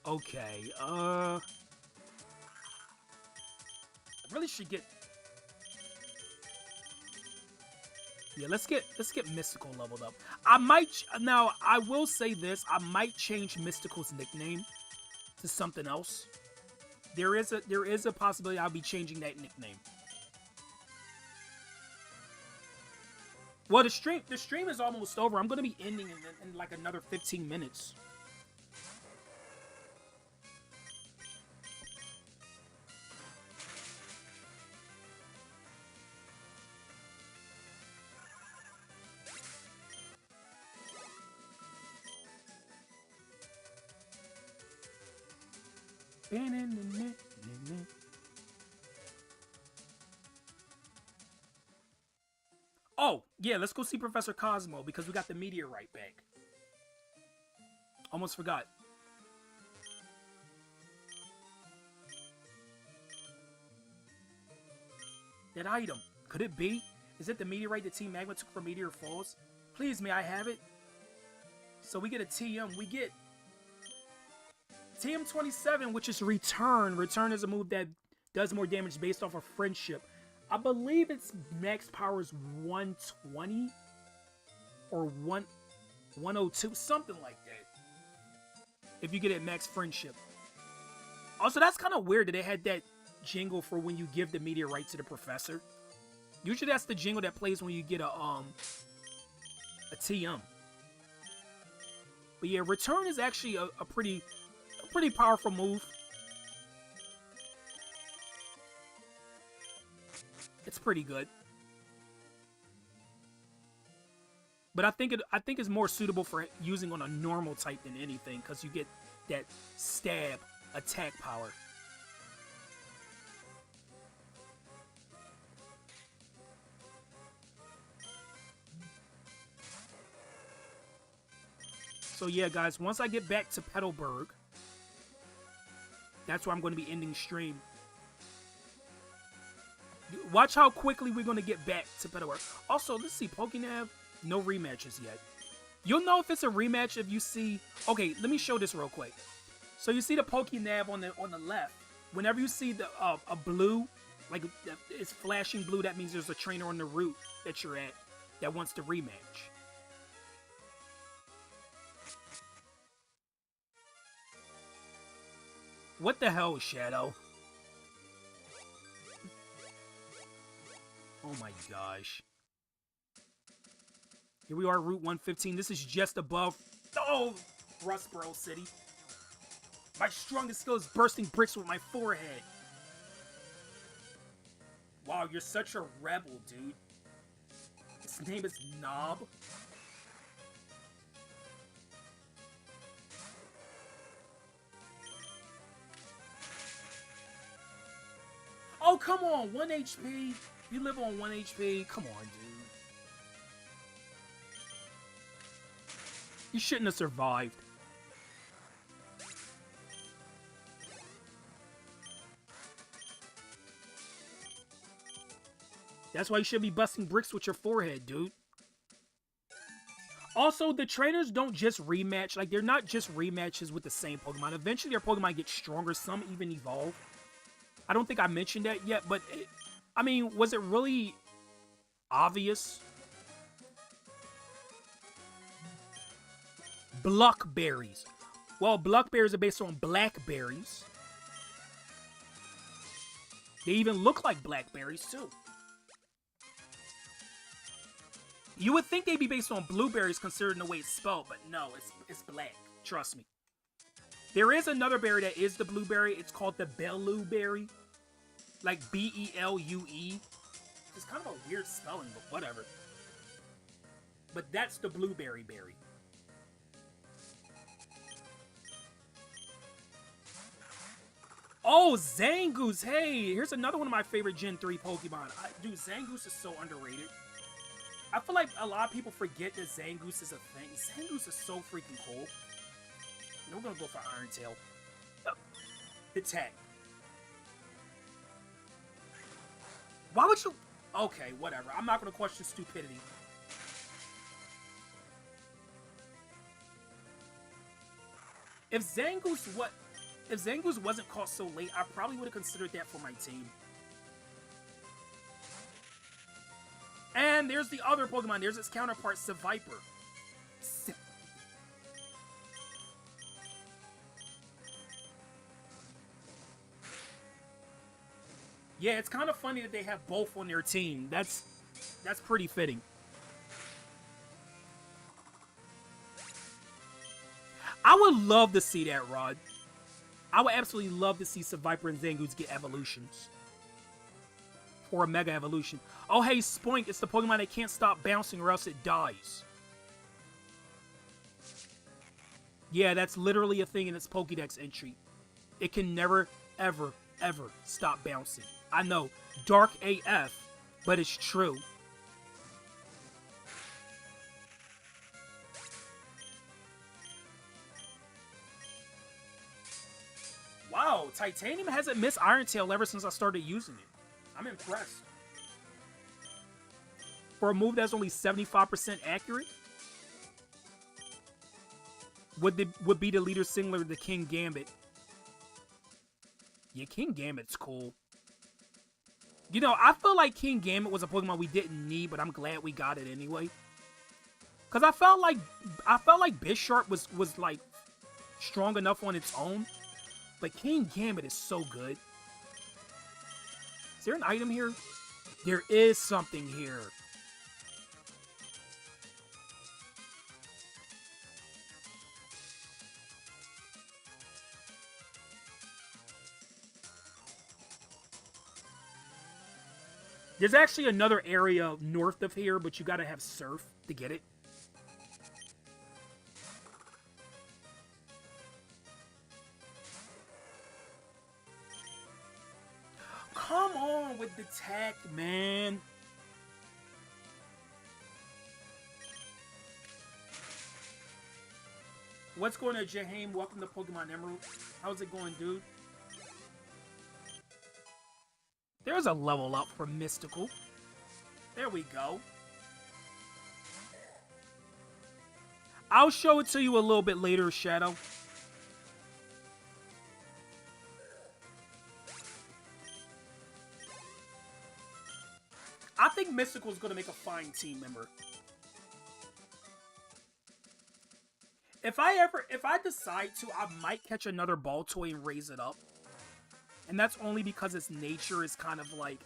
Okay, I really should get. Yeah, let's get Mystical leveled up. I will say this, I might change Mystical's nickname to something else. There is a possibility I'll be changing that nickname. Well, the stream is almost over. I'm going to be ending in like another 15 minutes. Oh, yeah, let's go see Professor Cosmo because we got the meteorite back. Almost forgot. That item. Could it be? Is it the meteorite that Team Magma took from Meteor Falls? Please, may I have it? So we get a TM. We get TM27, which is Return. Return is a move that does more damage based off of friendship. I believe its max power is 120 or 102, something like that. If you get it max friendship. Also, that's kind of weird that they had that jingle for when you give the meteorite to the professor. Usually that's the jingle that plays when you get a TM. But yeah, Return is actually a pretty powerful move. It's pretty good. But I think it's more suitable for using on a normal type than anything, because you get that stab attack power. So yeah, guys, once I get back to Petalburg, that's where I'm going to be ending stream. Watch how quickly we're going to get back to Petalburg. Also, let's see, Pokénav, no rematches yet. You'll know if it's a rematch if you see... Okay, let me show this real quick. So you see the Pokénav on the left. Whenever you see the a blue, like it's flashing blue, that means there's a trainer on the route that you're at that wants to rematch. What the hell, Shadow? Oh my gosh. Here we are, Route 115. This is just above... Oh! Rustboro City. My strongest skill is bursting bricks with my forehead. Wow, you're such a rebel, dude. His name is Knob. Oh, come on, 1 HP. You live on 1 HP. Come on, dude. You shouldn't have survived. That's why you should be busting bricks with your forehead, dude. Also, the trainers don't just rematch. Like, they're not just rematches with the same Pokemon. Eventually, their Pokemon get stronger. Some even evolve. I don't think I mentioned that yet, but... I mean, was it really obvious? Bluckberries. Well, Bluckberries are based on blackberries. They even look like blackberries, too. You would think they'd be based on blueberries considering the way it's spelled, but no, it's black. Trust me. There is another berry that is the blueberry. It's called the Belluberry. Like B-E-L-U-E. It's kind of a weird spelling, but whatever. But that's the blueberry berry. Oh, Zangoose. Hey, here's another one of my favorite Gen 3 Pokemon. Dude, Zangoose is so underrated. I feel like a lot of people forget that Zangoose is a thing. Zangoose is so freaking cool. And we're going to go for Iron Tail. Attack. Why would you... Okay, whatever. I'm not going to question stupidity. If Zangoose wasn't caught so late, I probably would have considered that for my team. And there's the other Pokemon. There's its counterpart, Seviper. Yeah, it's kind of funny that they have both on their team. That's pretty fitting. I would love to see that, Rod. I would absolutely love to see Seviper and Zangoose get evolutions. Or a Mega Evolution. Oh, hey, Spoink, it's the Pokemon that can't stop bouncing or else it dies. Yeah, that's literally a thing in its Pokédex entry. It can never, ever, ever stop bouncing. I know, dark AF, but it's true. Wow, Titanium hasn't missed Iron Tail ever since I started using it. I'm impressed. For a move that's only 75% accurate? Would be the leader similar to King Gambit. Yeah, King Gambit's cool. You know, I feel like King Gambit was a Pokemon we didn't need, but I'm glad we got it anyway. Cause I felt like Bisharp was like strong enough on its own, but King Gambit is so good. Is there an item here? There is something here. There's actually another area north of here, but you gotta have Surf to get it. Come on with the tact, man. What's going on, Jaheim? Welcome to Pokemon Emerald. How's it going, dude? There's a level up for Mystical. There we go. I'll show it to you a little bit later, Shadow. I think Mystical is going to make a fine team member. If I decide to, I might catch another Baltoy and raise it up. And that's only because its nature is kind of like...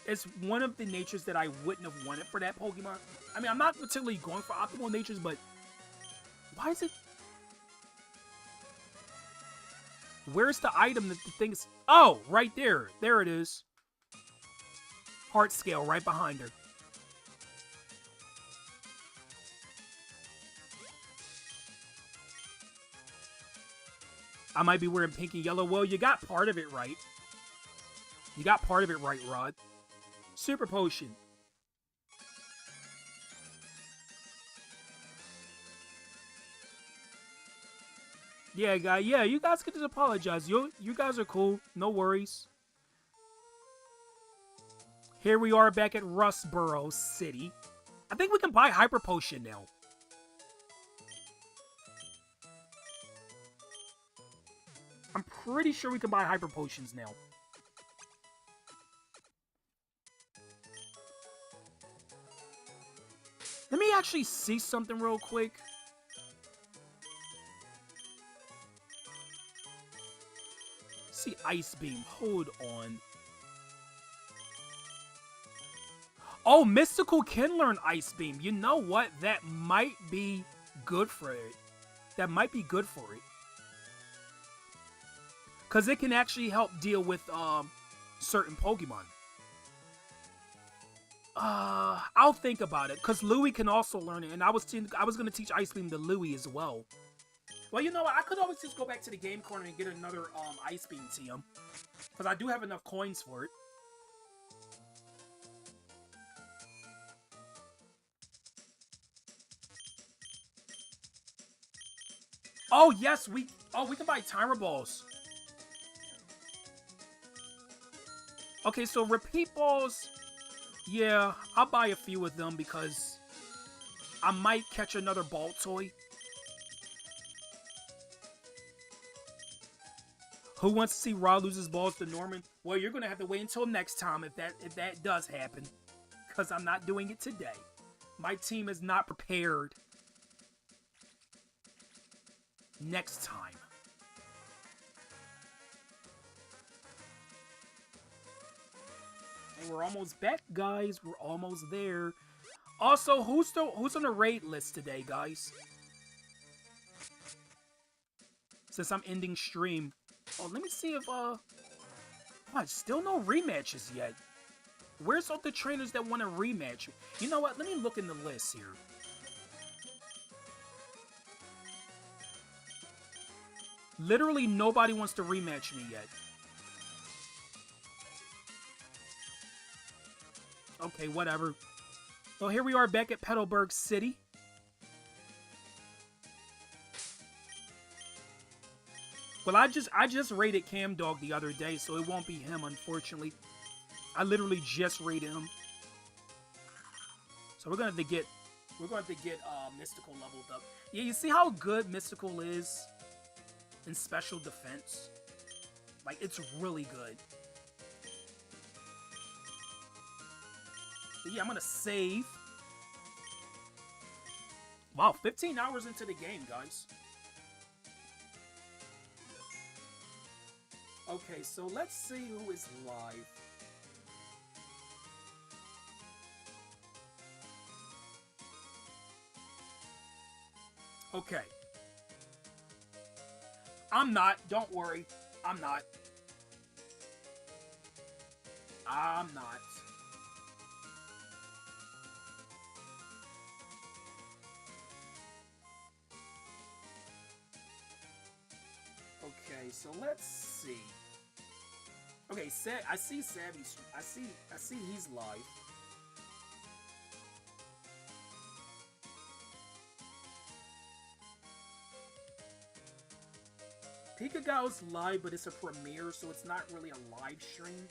It's one of the natures that I wouldn't have wanted for that Pokemon. I mean, I'm not particularly going for optimal natures, but... Why is it... Where's the item that the thing's... Oh, right there. There it is. Heart scale right behind her. I might be wearing pink and yellow. Well, you got part of it right. You got part of it right, Rod. Super Potion. Yeah, guy. Yeah, you guys can just apologize. You guys are cool. No worries. Here we are back at Rustboro City. I think we can buy Hyper Potion now. I'm pretty sure we can buy Hyper Potions now. Let me actually see something real quick. See Ice Beam. Hold on. Oh, Mystical can learn Ice Beam. You know what? That might be good for it. That might be good for it. Because it can actually help deal with certain Pokemon. I'll think about it. Because Louie can also learn it. And I was going to teach Ice Beam to Louie as well. Well, you know what? I could always just go back to the game corner and get another Ice Beam TM. Because I do have enough coins for it. Oh, yes, we can buy Timer Balls. Okay, so Repeat Balls, yeah, I'll buy a few of them because I might catch another Baltoy. Who wants to see Rod lose his balls to Norman? Well, you're going to have to wait until next time if that does happen. Because I'm not doing it today. My team is not prepared. Next time. And we're almost back, guys. We're almost there. Also, who's on the raid list today, guys? Since I'm ending stream. Oh, let me see if still no rematches yet. Where's all the trainers that want to rematch? You know what? Let me look in the list here. Literally nobody wants to rematch me yet. Okay, whatever. So here we are back at Petalburg City. Well, I just raided Cam Dog the other day, so it won't be him, unfortunately. I literally just raided him. So we're going to get Mystical leveled up. Yeah, you see how good Mystical is in special defense? Like, it's really good. But yeah, I'm gonna save. Wow, 15 hours into the game, guys. Okay, so let's see who is live. Okay. I'm not. Don't worry. I'm not. I'm not. Okay, so let's see. Okay, I see Savvy. I see he's live. Pikagao's live, but it's a premiere, so it's not really a live stream.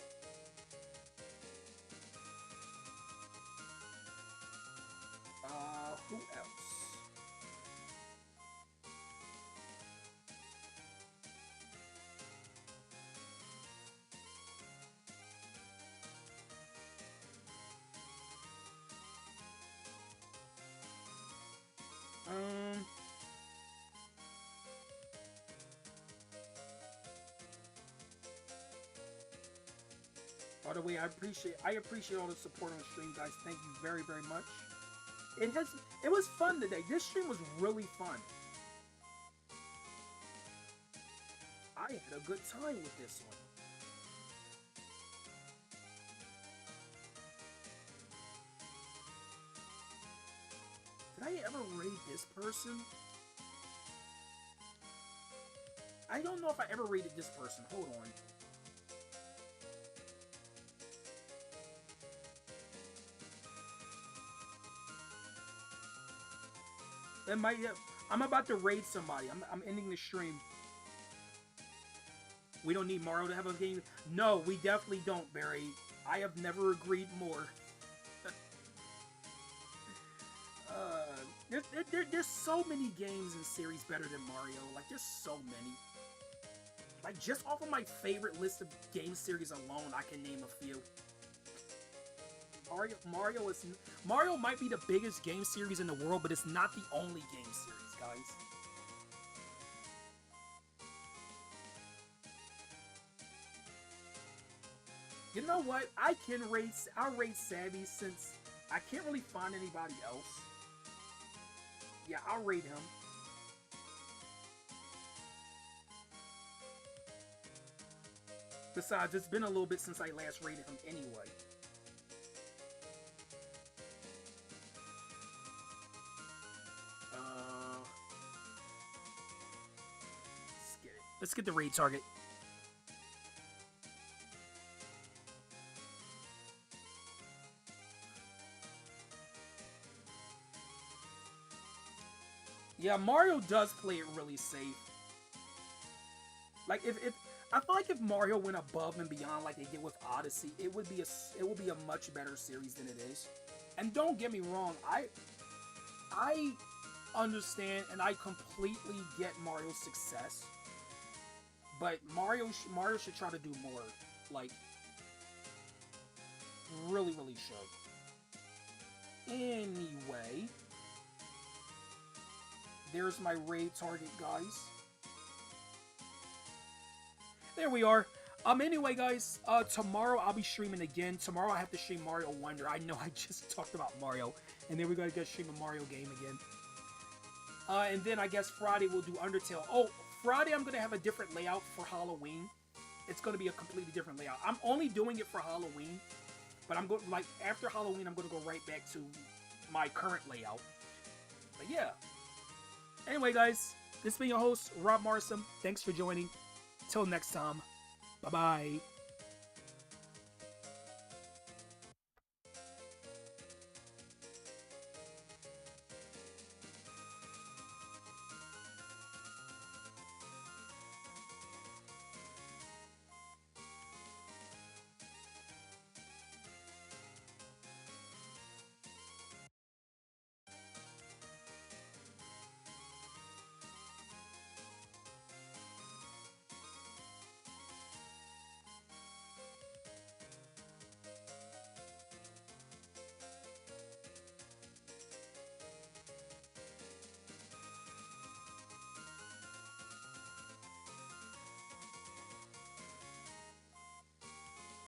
Who else? By the way, I appreciate all the support on the stream, guys. Thank you very, very much. It was fun today. This stream was really fun. I had a good time with this one. Did I ever raid this person? I don't know if I ever raided this person. Hold on. That might. I'm about to raid somebody. I'm ending the stream. We don't need Mario to have a game. No, we definitely don't, Barry. I have never agreed more. There's so many games and series better than Mario. Like, there's so many. Like, just off of my favorite list of game series alone, I can name a few. Mario might be the biggest game series in the world, but it's not the only game series, guys. You know what? I'll rate Savvy since I can't really find anybody else. Yeah, I'll rate him. Besides, it's been a little bit since I last rated him anyway. Let's get the raid target. Yeah, Mario does play it really safe. Like, if I feel like if Mario went above and beyond like they did with Odyssey, it would be a much better series than it is. And don't get me wrong, I understand and I completely get Mario's success. But Mario should try to do more. Like, really, really should. Anyway, there's my raid target, guys. There we are. Anyway, guys, tomorrow I'll be streaming again. Tomorrow I have to stream Mario Wonder. I know I just talked about Mario, and then we're gonna get stream a Mario game again. And then I guess Friday we'll do Undertale. Oh, Friday I'm gonna have a different layout for Halloween. It's gonna be a completely different layout. I'm only doing it for Halloween, but I'm going after Halloween I'm gonna go right back to my current layout. But yeah. Anyway, guys, this has been your host Rob Morrison. Thanks for joining. Till next time. Bye bye.